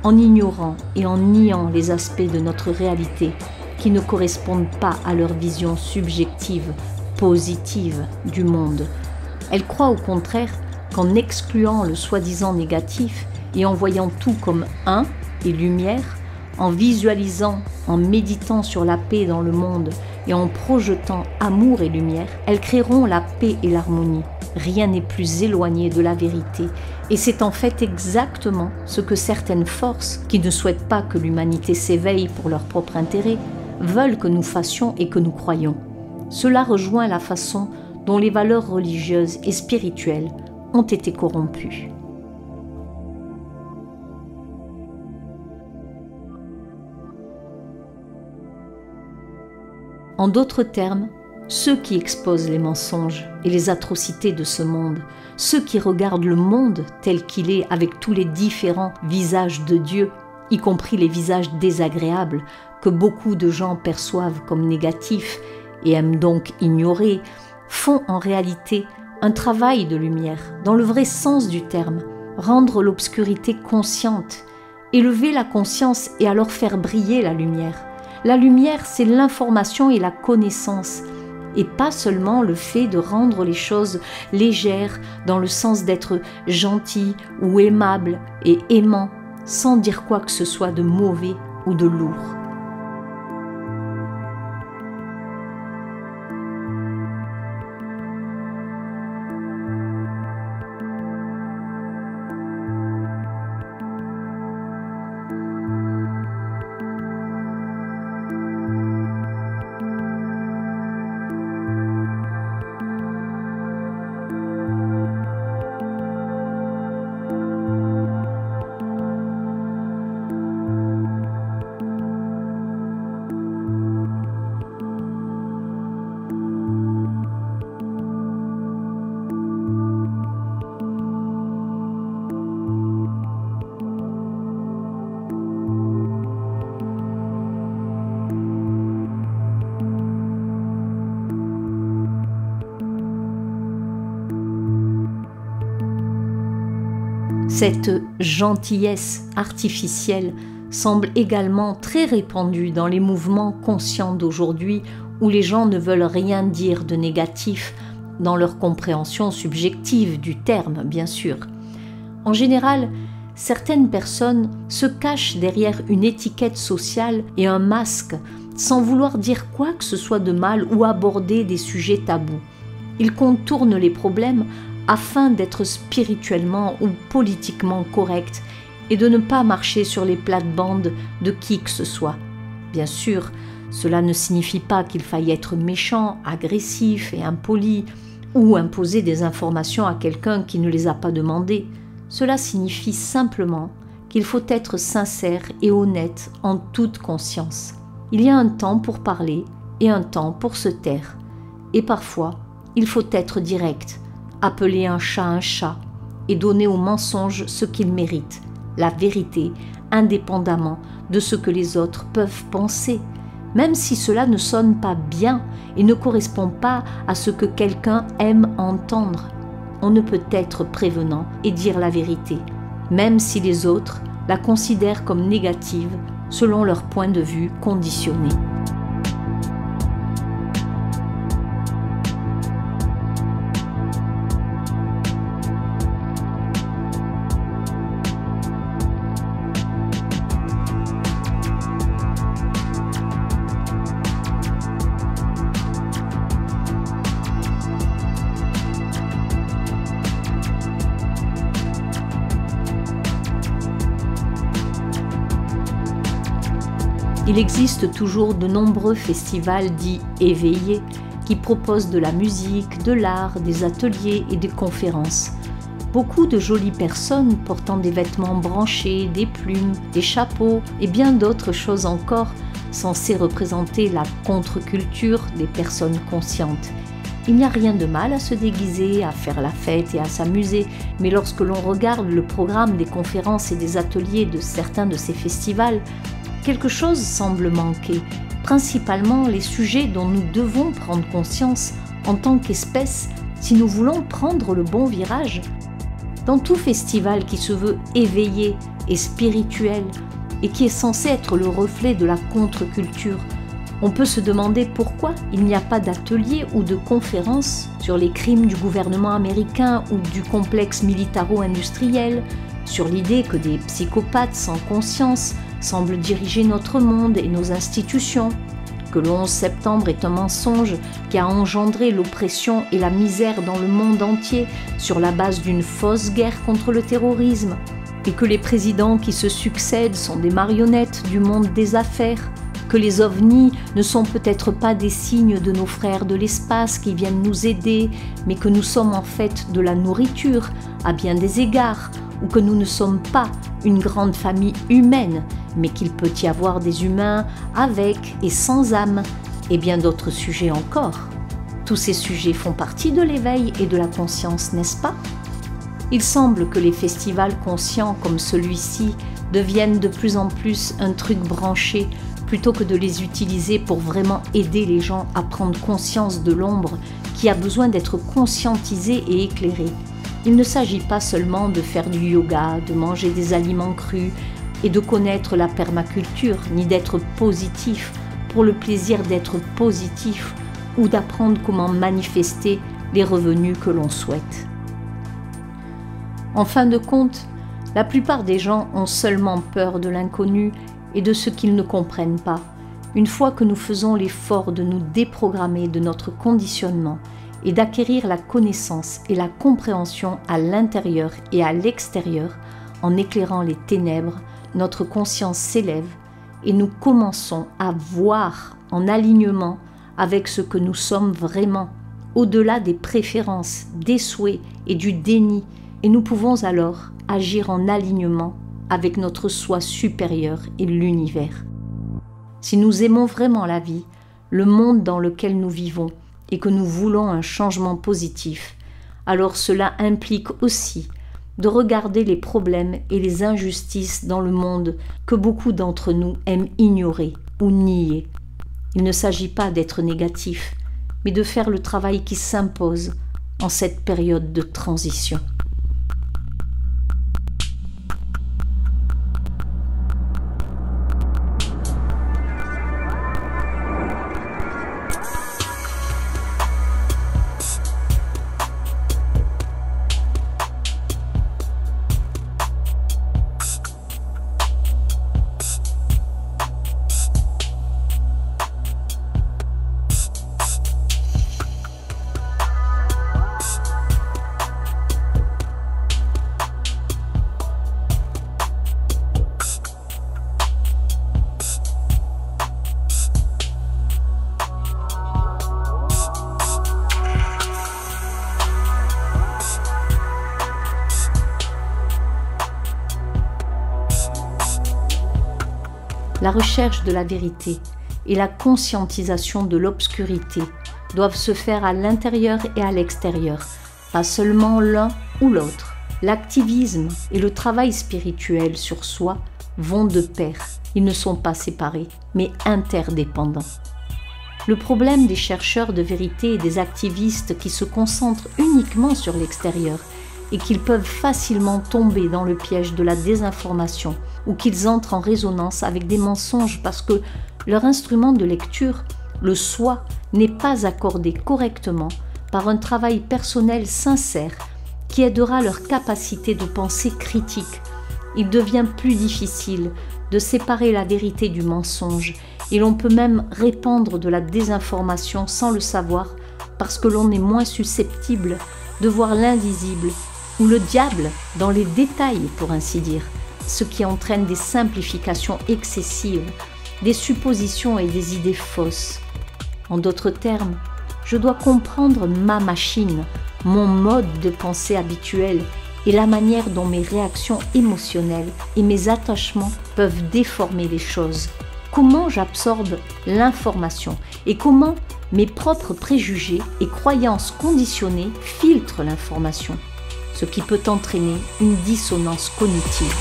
en ignorant et en niant les aspects de notre réalité qui ne correspondent pas à leur vision subjective, positive du monde. Elles croient au contraire qu'en excluant le soi-disant négatif et en voyant tout comme un et lumière, en visualisant, en méditant sur la paix dans le monde et en projetant amour et lumière, elles créeront la paix et l'harmonie. Rien n'est plus éloigné de la vérité. Et c'est en fait exactement ce que certaines forces, qui ne souhaitent pas que l'humanité s'éveille pour leur propre intérêt, veulent que nous fassions et que nous croyions. Cela rejoint la façon dont les valeurs religieuses et spirituelles ont été corrompues. En d'autres termes, ceux qui exposent les mensonges et les atrocités de ce monde, ceux qui regardent le monde tel qu'il est avec tous les différents visages de Dieu, y compris les visages désagréables que beaucoup de gens perçoivent comme négatifs et aiment donc ignorer, font en réalité un travail de lumière, dans le vrai sens du terme, rendre l'obscurité consciente, élever la conscience et alors faire briller la lumière. La lumière, c'est l'information et la connaissance, et pas seulement le fait de rendre les choses légères dans le sens d'être gentil ou aimable et aimant, sans dire quoi que ce soit de mauvais ou de lourd. Cette gentillesse artificielle semble également très répandue dans les mouvements conscients d'aujourd'hui où les gens ne veulent rien dire de négatif dans leur compréhension subjective du terme, bien sûr. En général, certaines personnes se cachent derrière une étiquette sociale et un masque sans vouloir dire quoi que ce soit de mal ou aborder des sujets tabous. Ils contournent les problèmes afin d'être spirituellement ou politiquement corrects et de ne pas marcher sur les plates-bandes de qui que ce soit. Bien sûr, cela ne signifie pas qu'il faille être méchant, agressif et impoli ou imposer des informations à quelqu'un qui ne les a pas demandées. Cela signifie simplement qu'il faut être sincère et honnête en toute conscience. Il y a un temps pour parler et un temps pour se taire. Et parfois, il faut être direct, appeler un chat et donner au mensonge ce qu'il mérite, la vérité, indépendamment de ce que les autres peuvent penser, même si cela ne sonne pas bien et ne correspond pas à ce que quelqu'un aime entendre. On ne peut être prévenant et dire la vérité, même si les autres la considèrent comme négative selon leur point de vue conditionné. Il existe toujours de nombreux festivals dits éveillés qui proposent de la musique, de l'art, des ateliers et des conférences. Beaucoup de jolies personnes portant des vêtements branchés, des plumes, des chapeaux et bien d'autres choses encore censées représenter la contre-culture des personnes conscientes. Il n'y a rien de mal à se déguiser, à faire la fête et à s'amuser, mais lorsque l'on regarde le programme des conférences et des ateliers de certains de ces festivals, quelque chose semble manquer, principalement les sujets dont nous devons prendre conscience en tant qu'espèce si nous voulons prendre le bon virage. Dans tout festival qui se veut éveillé et spirituel et qui est censé être le reflet de la contre-culture, on peut se demander pourquoi il n'y a pas d'atelier ou de conférence sur les crimes du gouvernement américain ou du complexe militaro-industriel, sur l'idée que des psychopathes sans conscience semblent diriger notre monde et nos institutions, que le 11 septembre est un mensonge qui a engendré l'oppression et la misère dans le monde entier sur la base d'une fausse guerre contre le terrorisme, et que les présidents qui se succèdent sont des marionnettes du monde des affaires, que les ovnis ne sont peut-être pas des signes de nos frères de l'espace qui viennent nous aider, mais que nous sommes en fait de la nourriture à bien des égards, ou que nous ne sommes pas une grande famille humaine, mais qu'il peut y avoir des humains avec et sans âme, et bien d'autres sujets encore. Tous ces sujets font partie de l'éveil et de la conscience, n'est-ce pas? Il semble que les festivals conscients comme celui-ci deviennent de plus en plus un truc branché, plutôt que de les utiliser pour vraiment aider les gens à prendre conscience de l'ombre qui a besoin d'être conscientisée et éclairée. Il ne s'agit pas seulement de faire du yoga, de manger des aliments crus et de connaître la permaculture, ni d'être positif pour le plaisir d'être positif ou d'apprendre comment manifester les revenus que l'on souhaite. En fin de compte, la plupart des gens ont seulement peur de l'inconnu et de ce qu'ils ne comprennent pas. Une fois que nous faisons l'effort de nous déprogrammer de notre conditionnement et d'acquérir la connaissance et la compréhension à l'intérieur et à l'extérieur, en éclairant les ténèbres, notre conscience s'élève et nous commençons à voir en alignement avec ce que nous sommes vraiment, au-delà des préférences, des souhaits et du déni, et nous pouvons alors agir en alignement avec notre soi supérieur et l'univers. Si nous aimons vraiment la vie, le monde dans lequel nous vivons, et que nous voulons un changement positif, alors cela implique aussi de regarder les problèmes et les injustices dans le monde que beaucoup d'entre nous aiment ignorer ou nier. Il ne s'agit pas d'être négatif, mais de faire le travail qui s'impose en cette période de transition. La recherche de la vérité et la conscientisation de l'obscurité doivent se faire à l'intérieur et à l'extérieur, pas seulement l'un ou l'autre. L'activisme et le travail spirituel sur soi vont de pair. Ils ne sont pas séparés, mais interdépendants. Le problème des chercheurs de vérité et des activistes qui se concentrent uniquement sur l'extérieur et qu'ils peuvent facilement tomber dans le piège de la désinformation ou qu'ils entrent en résonance avec des mensonges parce que leur instrument de lecture, le soi, n'est pas accordé correctement par un travail personnel sincère qui aidera leur capacité de pensée critique. Il devient plus difficile de séparer la vérité du mensonge et l'on peut même répandre de la désinformation sans le savoir parce que l'on est moins susceptible de voir l'invisible ou le diable dans les détails, pour ainsi dire, ce qui entraîne des simplifications excessives des suppositions et des idées fausses. En d'autres termes, je dois comprendre ma machine, mon mode de pensée habituel et la manière dont mes réactions émotionnelles et mes attachements peuvent déformer les choses. Comment j'absorbe l'information et comment mes propres préjugés et croyances conditionnées filtrent l'information, ce qui peut entraîner une dissonance cognitive.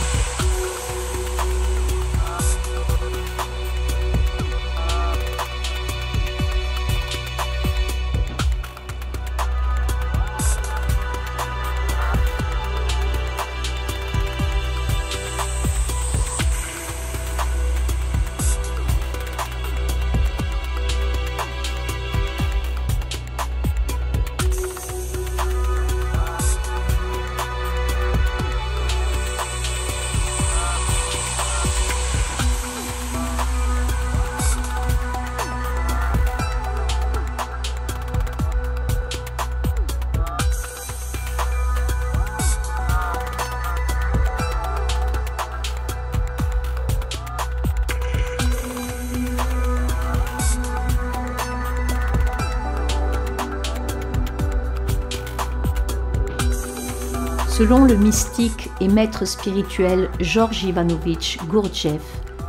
Selon le mystique et maître spirituel Georges Ivanovitch Gurdjieff,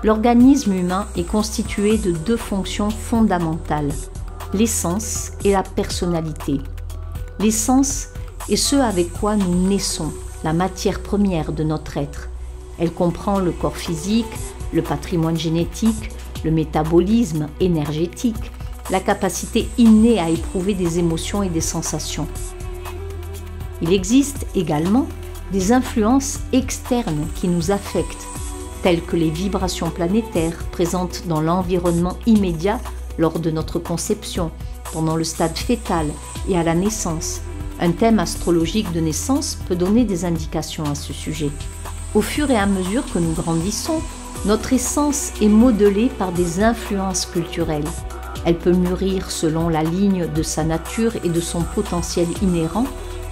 l'organisme humain est constitué de deux fonctions fondamentales, l'essence et la personnalité. L'essence est ce avec quoi nous naissons, la matière première de notre être. Elle comprend le corps physique, le patrimoine génétique, le métabolisme énergétique, la capacité innée à éprouver des émotions et des sensations. Il existe également des influences externes qui nous affectent, telles que les vibrations planétaires présentes dans l'environnement immédiat lors de notre conception, pendant le stade fœtal et à la naissance. Un thème astrologique de naissance peut donner des indications à ce sujet. Au fur et à mesure que nous grandissons, notre essence est modelée par des influences culturelles. Elle peut mûrir selon la ligne de sa nature et de son potentiel inhérent,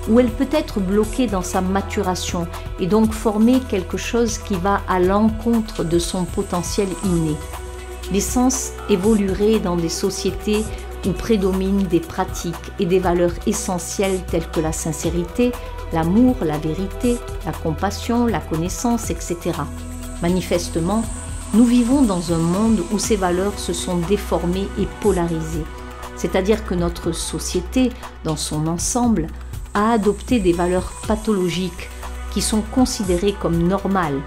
ou elle peut être bloquée dans sa maturation et donc former quelque chose qui va à l'encontre de son potentiel inné. L'essence évoluerait dans des sociétés où prédominent des pratiques et des valeurs essentielles telles que la sincérité, l'amour, la vérité, la compassion, la connaissance, etc. Manifestement, nous vivons dans un monde où ces valeurs se sont déformées et polarisées. C'est-à-dire que notre société, dans son ensemble, a adopté des valeurs pathologiques qui sont considérées comme normales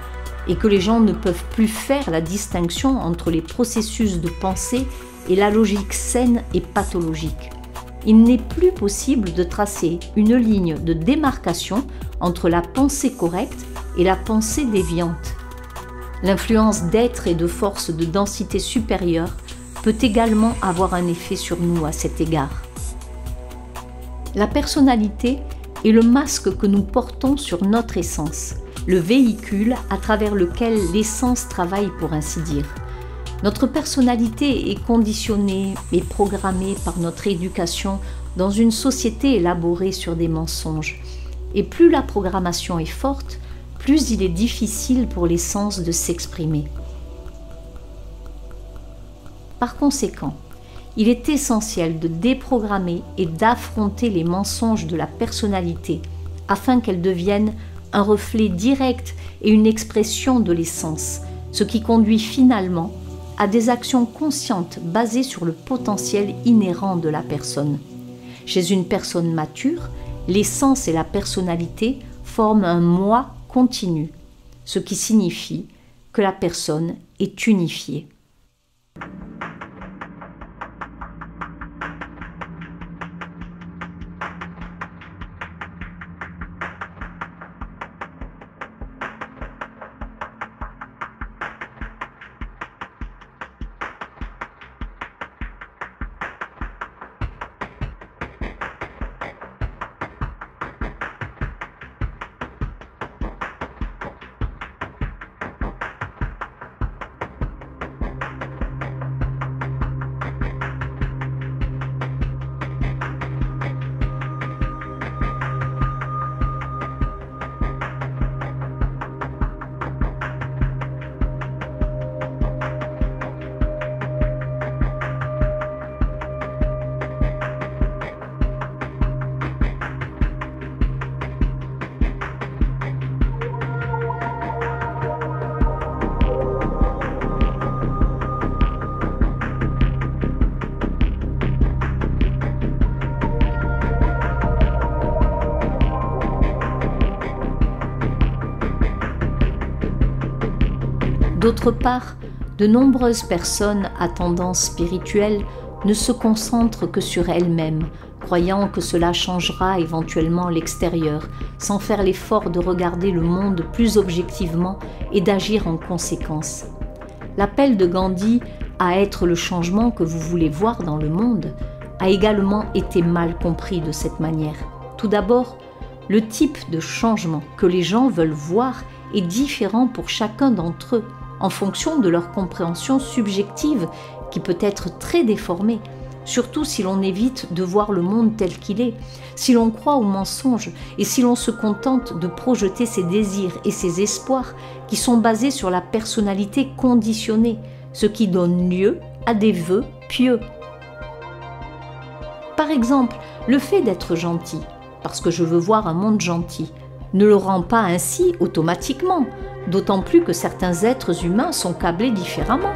et que les gens ne peuvent plus faire la distinction entre les processus de pensée et la logique saine et pathologique. Il n'est plus possible de tracer une ligne de démarcation entre la pensée correcte et la pensée déviante. L'influence d'êtres et de forces de densité supérieure peut également avoir un effet sur nous à cet égard. La personnalité est le masque que nous portons sur notre essence, le véhicule à travers lequel l'essence travaille pour ainsi dire. Notre personnalité est conditionnée et programmée par notre éducation dans une société élaborée sur des mensonges. Et plus la programmation est forte, plus il est difficile pour l'essence de s'exprimer. Par conséquent, il est essentiel de déprogrammer et d'affronter les mensonges de la personnalité afin qu'elle devienne un reflet direct et une expression de l'essence, ce qui conduit finalement à des actions conscientes basées sur le potentiel inhérent de la personne. Chez une personne mature, l'essence et la personnalité forment un moi continu, ce qui signifie que la personne est unifiée. D'autre part, de nombreuses personnes à tendance spirituelle ne se concentrent que sur elles-mêmes, croyant que cela changera éventuellement l'extérieur, sans faire l'effort de regarder le monde plus objectivement et d'agir en conséquence. L'appel de Gandhi à être le changement que vous voulez voir dans le monde a également été mal compris de cette manière. Tout d'abord, le type de changement que les gens veulent voir est différent pour chacun d'entre eux, en fonction de leur compréhension subjective qui peut être très déformée, surtout si l'on évite de voir le monde tel qu'il est, si l'on croit aux mensonges et si l'on se contente de projeter ses désirs et ses espoirs qui sont basés sur la personnalité conditionnée, ce qui donne lieu à des vœux pieux. Par exemple, le fait d'être gentil, parce que je veux voir un monde gentil, ne le rend pas ainsi automatiquement, d'autant plus que certains êtres humains sont câblés différemment.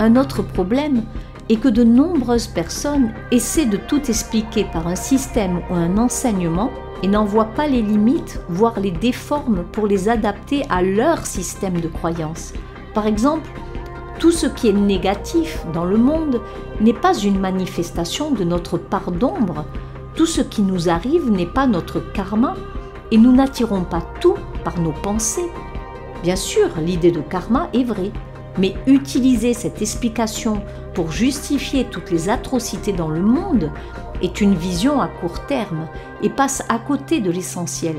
Un autre problème est que de nombreuses personnes essaient de tout expliquer par un système ou un enseignement et n'en voient pas les limites, voire les déforment pour les adapter à leur système de croyance. Par exemple, tout ce qui est négatif dans le monde n'est pas une manifestation de notre part d'ombre. Tout ce qui nous arrive n'est pas notre karma et nous n'attirons pas tout par nos pensées. Bien sûr, l'idée de karma est vraie, mais utiliser cette explication pour justifier toutes les atrocités dans le monde est une vision à court terme et passe à côté de l'essentiel,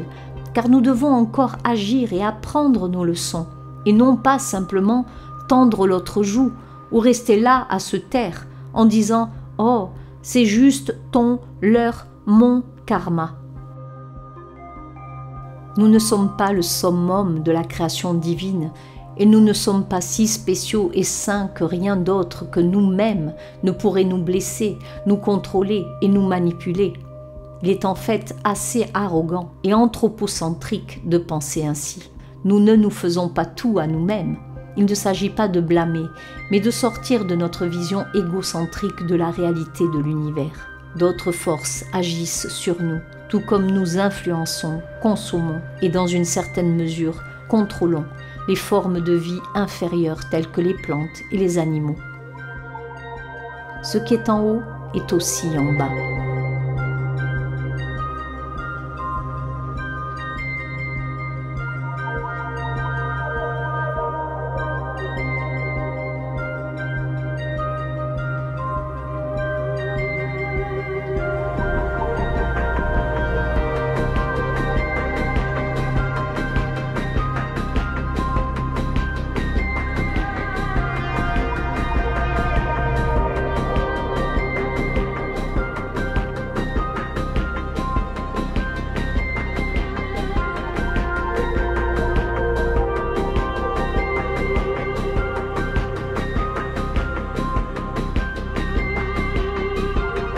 car nous devons encore agir et apprendre nos leçons, et non pas simplement tendre l'autre joue ou rester là à se taire en disant « Oh, c'est juste ton, leur, mon karma ». Nous ne sommes pas le summum de la création divine et nous ne sommes pas si spéciaux et saints que rien d'autre que nous-mêmes ne pourrait nous blesser, nous contrôler et nous manipuler. Il est en fait assez arrogant et anthropocentrique de penser ainsi. Nous ne nous faisons pas tout à nous-mêmes. Il ne s'agit pas de blâmer, mais de sortir de notre vision égocentrique de la réalité de l'univers. D'autres forces agissent sur nous, tout comme nous influençons, consommons et dans une certaine mesure contrôlons les formes de vie inférieures telles que les plantes et les animaux. Ce qui est en haut est aussi en bas.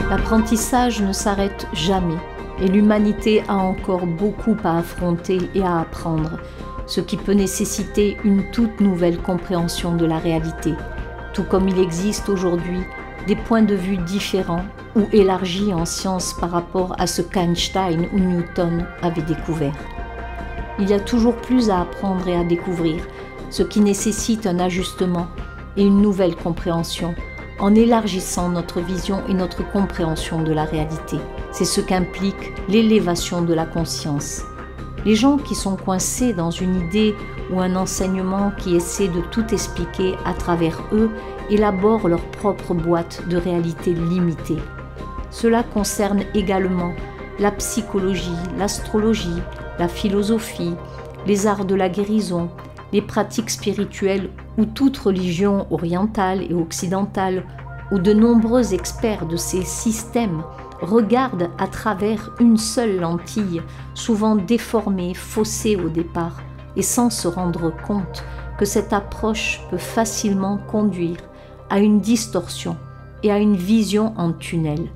L'apprentissage ne s'arrête jamais et l'humanité a encore beaucoup à affronter et à apprendre, ce qui peut nécessiter une toute nouvelle compréhension de la réalité, tout comme il existe aujourd'hui des points de vue différents ou élargis en science par rapport à ce qu'Einstein ou Newton avaient découvert. Il y a toujours plus à apprendre et à découvrir, ce qui nécessite un ajustement et une nouvelle compréhension, en élargissant notre vision et notre compréhension de la réalité. C'est ce qu'implique l'élévation de la conscience. Les gens qui sont coincés dans une idée ou un enseignement qui essaie de tout expliquer à travers eux élaborent leur propre boîte de réalité limitée. Cela concerne également la psychologie, l'astrologie, la philosophie, les arts de la guérison, les pratiques spirituelles ou toute religion orientale et occidentale, où de nombreux experts de ces systèmes regardent à travers une seule lentille, souvent déformée, faussée au départ, et sans se rendre compte que cette approche peut facilement conduire à une distorsion et à une vision en tunnel.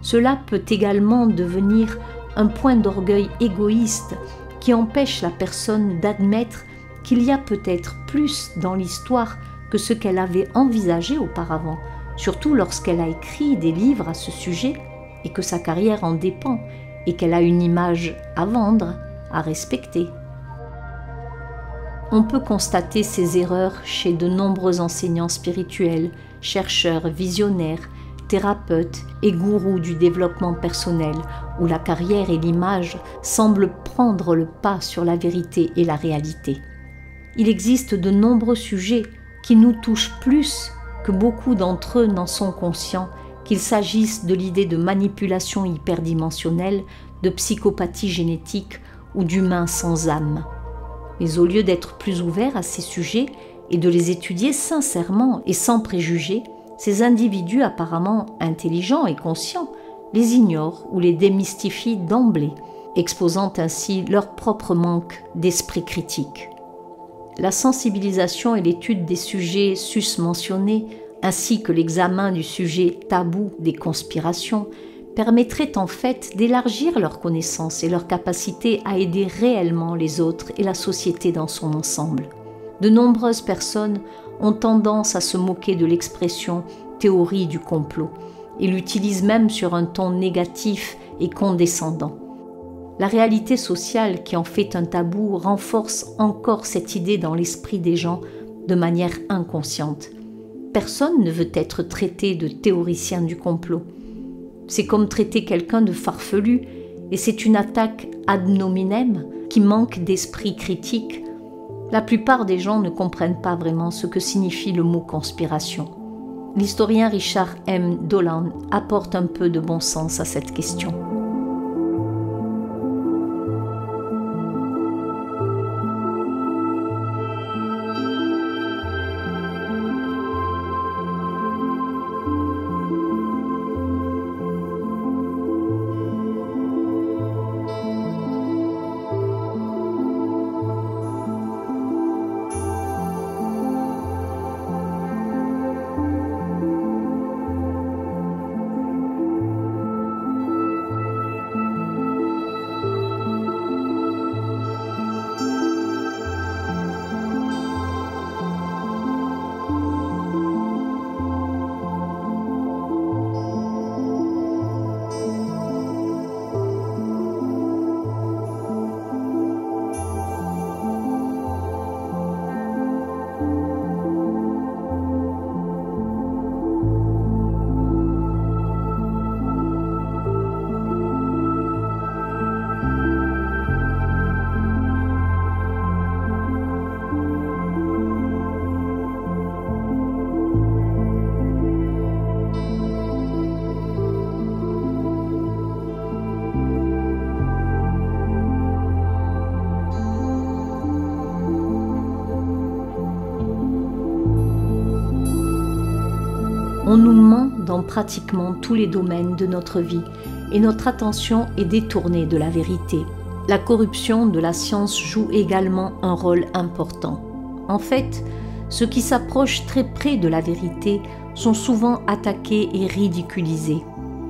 Cela peut également devenir un point d'orgueil égoïste qui empêche la personne d'admettre qu'il y a peut-être plus dans l'histoire que ce qu'elle avait envisagé auparavant, surtout lorsqu'elle a écrit des livres à ce sujet et que sa carrière en dépend et qu'elle a une image à vendre, à respecter. On peut constater ces erreurs chez de nombreux enseignants spirituels, chercheurs, visionnaires, thérapeutes et gourous du développement personnel, où la carrière et l'image semblent prendre le pas sur la vérité et la réalité. Il existe de nombreux sujets qui nous touchent plus que beaucoup d'entre eux n'en sont conscients, qu'il s'agisse de l'idée de manipulation hyperdimensionnelle, de psychopathie génétique ou d'humains sans âme. Mais au lieu d'être plus ouverts à ces sujets et de les étudier sincèrement et sans préjugés, ces individus apparemment intelligents et conscients les ignorent ou les démystifient d'emblée, exposant ainsi leur propre manque d'esprit critique. La sensibilisation et l'étude des sujets sus-mentionnés, ainsi que l'examen du sujet tabou des conspirations, permettraient en fait d'élargir leurs connaissances et leur capacité à aider réellement les autres et la société dans son ensemble. De nombreuses personnes ont tendance à se moquer de l'expression « théorie du complot » et l'utilisent même sur un ton négatif et condescendant. La réalité sociale qui en fait un tabou renforce encore cette idée dans l'esprit des gens de manière inconsciente. Personne ne veut être traité de théoricien du complot. C'est comme traiter quelqu'un de farfelu et c'est une attaque ad nominem qui manque d'esprit critique. La plupart des gens ne comprennent pas vraiment ce que signifie le mot conspiration. L'historien Richard M. Dolan apporte un peu de bon sens à cette question. On nous ment dans pratiquement tous les domaines de notre vie et notre attention est détournée de la vérité. La corruption de la science joue également un rôle important. En fait, ceux qui s'approchent très près de la vérité sont souvent attaqués et ridiculisés.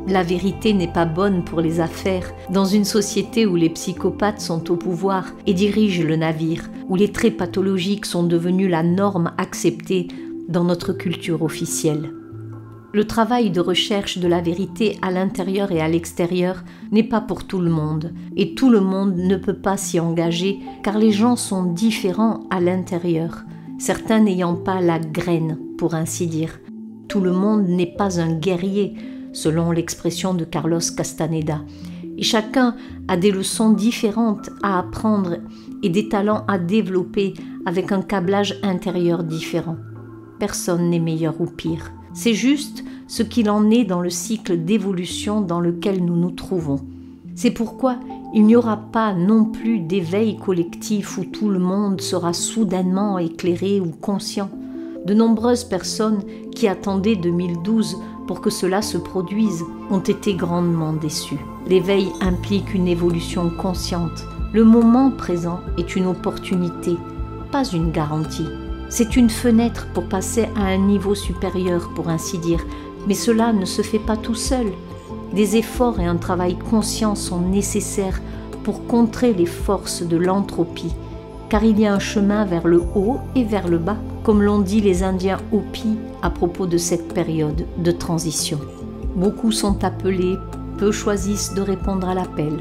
La vérité n'est pas bonne pour les affaires dans une société où les psychopathes sont au pouvoir et dirigent le navire, où les traits pathologiques sont devenus la norme acceptée dans notre culture officielle. Le travail de recherche de la vérité à l'intérieur et à l'extérieur n'est pas pour tout le monde, et tout le monde ne peut pas s'y engager car les gens sont différents à l'intérieur, certains n'ayant pas la graine, pour ainsi dire. Tout le monde n'est pas un guerrier, selon l'expression de Carlos Castaneda, et chacun a des leçons différentes à apprendre et des talents à développer avec un câblage intérieur différent. Personne n'est meilleur ou pire. C'est juste ce qu'il en est dans le cycle d'évolution dans lequel nous nous trouvons. C'est pourquoi il n'y aura pas non plus d'éveil collectif où tout le monde sera soudainement éclairé ou conscient. De nombreuses personnes qui attendaient 2012 pour que cela se produise ont été grandement déçues. L'éveil implique une évolution consciente. Le moment présent est une opportunité, pas une garantie. C'est une fenêtre pour passer à un niveau supérieur, pour ainsi dire, mais cela ne se fait pas tout seul. Des efforts et un travail conscient sont nécessaires pour contrer les forces de l'entropie, car il y a un chemin vers le haut et vers le bas, comme l'ont dit les Indiens Hopis à propos de cette période de transition. Beaucoup sont appelés, peu choisissent de répondre à l'appel.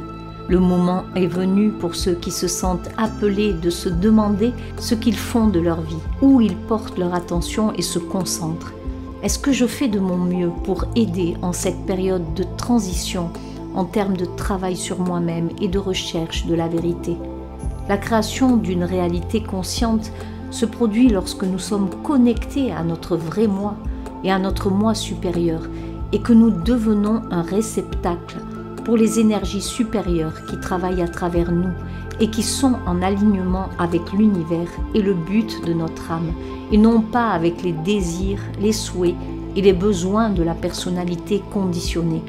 Le moment est venu pour ceux qui se sentent appelés de se demander ce qu'ils font de leur vie, où ils portent leur attention et se concentrent. Est-ce que je fais de mon mieux pour aider en cette période de transition en termes de travail sur moi-même et de recherche de la vérité? La création d'une réalité consciente se produit lorsque nous sommes connectés à notre vrai moi et à notre moi supérieur et que nous devenons un réceptacle pour les énergies supérieures qui travaillent à travers nous et qui sont en alignement avec l'univers et le but de notre âme, et non pas avec les désirs, les souhaits et les besoins de la personnalité conditionnée.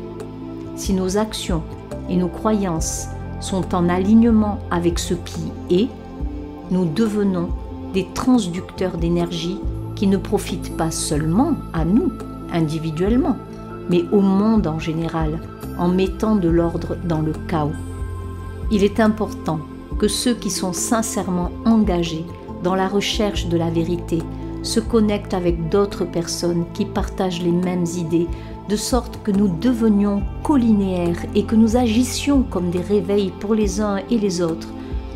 Si nos actions et nos croyances sont en alignement avec ce qui est, nous devenons des transducteurs d'énergie qui ne profitent pas seulement à nous, individuellement, mais au monde en général, en mettant de l'ordre dans le chaos. Il est important que ceux qui sont sincèrement engagés dans la recherche de la vérité se connectent avec d'autres personnes qui partagent les mêmes idées, de sorte que nous devenions collinéaires et que nous agissions comme des réveils pour les uns et les autres,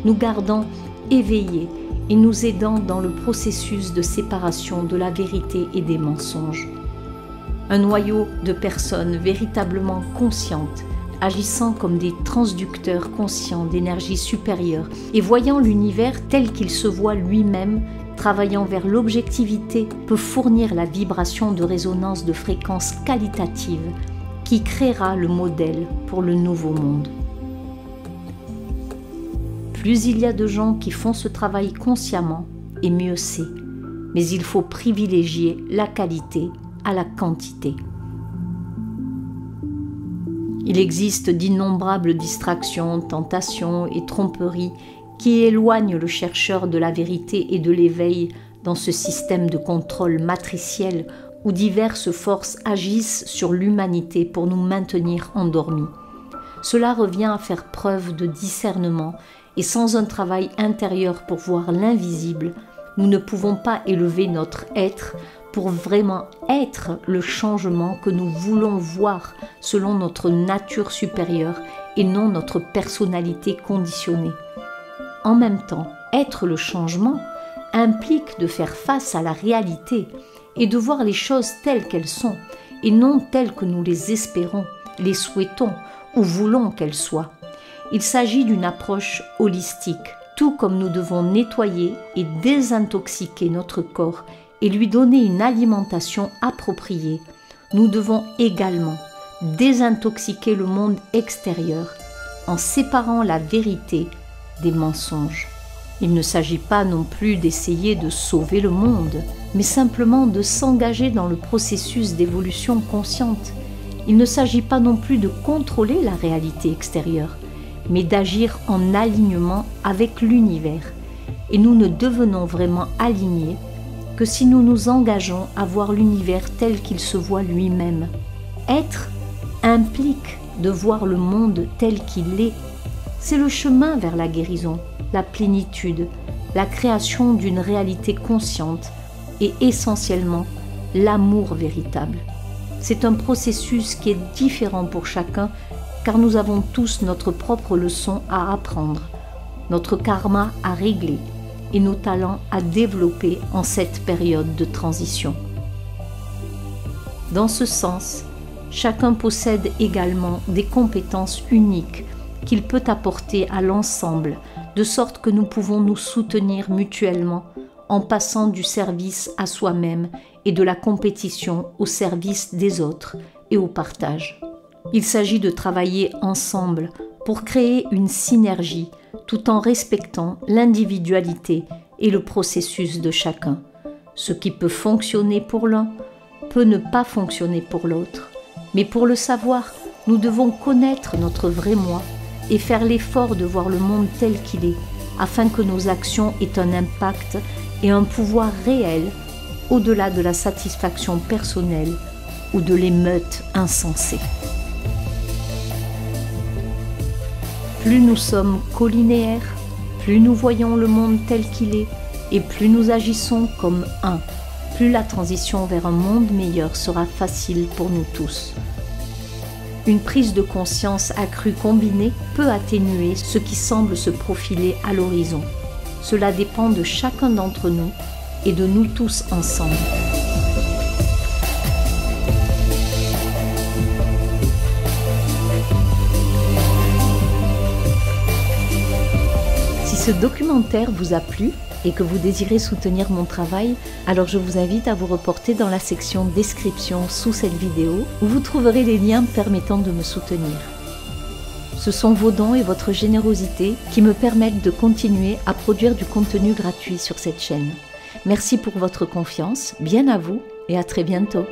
nous gardant éveillés et nous aidant dans le processus de séparation de la vérité et des mensonges. Un noyau de personnes véritablement conscientes, agissant comme des transducteurs conscients d'énergie supérieure et voyant l'univers tel qu'il se voit lui-même, travaillant vers l'objectivité, peut fournir la vibration de résonance de fréquence qualitative qui créera le modèle pour le nouveau monde. Plus il y a de gens qui font ce travail consciemment, et mieux c'est. Mais il faut privilégier la qualité à la quantité. Il existe d'innombrables distractions, tentations et tromperies qui éloignent le chercheur de la vérité et de l'éveil dans ce système de contrôle matriciel où diverses forces agissent sur l'humanité pour nous maintenir endormis. Cela revient à faire preuve de discernement et sans un travail intérieur pour voir l'invisible, nous ne pouvons pas élever notre être pour vraiment être le changement que nous voulons voir selon notre nature supérieure et non notre personnalité conditionnée. En même temps, être le changement implique de faire face à la réalité et de voir les choses telles qu'elles sont et non telles que nous les espérons, les souhaitons ou voulons qu'elles soient. Il s'agit d'une approche holistique, tout comme nous devons nettoyer et désintoxiquer notre corps et lui donner une alimentation appropriée, nous devons également désintoxiquer le monde extérieur en séparant la vérité des mensonges. Il ne s'agit pas non plus d'essayer de sauver le monde, mais simplement de s'engager dans le processus d'évolution consciente. Il ne s'agit pas non plus de contrôler la réalité extérieure, mais d'agir en alignement avec l'univers. Et nous ne devenons vraiment alignés que si nous nous engageons à voir l'univers tel qu'il se voit lui-même. Être implique de voir le monde tel qu'il est. C'est le chemin vers la guérison, la plénitude, la création d'une réalité consciente et essentiellement l'amour véritable. C'est un processus qui est différent pour chacun car nous avons tous notre propre leçon à apprendre, notre karma à régler et nos talents à développer en cette période de transition. Dans ce sens, chacun possède également des compétences uniques qu'il peut apporter à l'ensemble, de sorte que nous pouvons nous soutenir mutuellement en passant du service à soi-même et de la compétition au service des autres et au partage. Il s'agit de travailler ensemble pour créer une synergie tout en respectant l'individualité et le processus de chacun. Ce qui peut fonctionner pour l'un peut ne pas fonctionner pour l'autre. Mais pour le savoir, nous devons connaître notre vrai moi et faire l'effort de voir le monde tel qu'il est, afin que nos actions aient un impact et un pouvoir réel au-delà de la satisfaction personnelle ou de l'émeute insensée. Plus nous sommes collinéaires, plus nous voyons le monde tel qu'il est et plus nous agissons comme un, plus la transition vers un monde meilleur sera facile pour nous tous. Une prise de conscience accrue combinée peut atténuer ce qui semble se profiler à l'horizon. Cela dépend de chacun d'entre nous et de nous tous ensemble. Si ce documentaire vous a plu et que vous désirez soutenir mon travail, alors je vous invite à vous reporter dans la section description sous cette vidéo où vous trouverez les liens permettant de me soutenir. Ce sont vos dons et votre générosité qui me permettent de continuer à produire du contenu gratuit sur cette chaîne. Merci pour votre confiance, bien à vous et à très bientôt.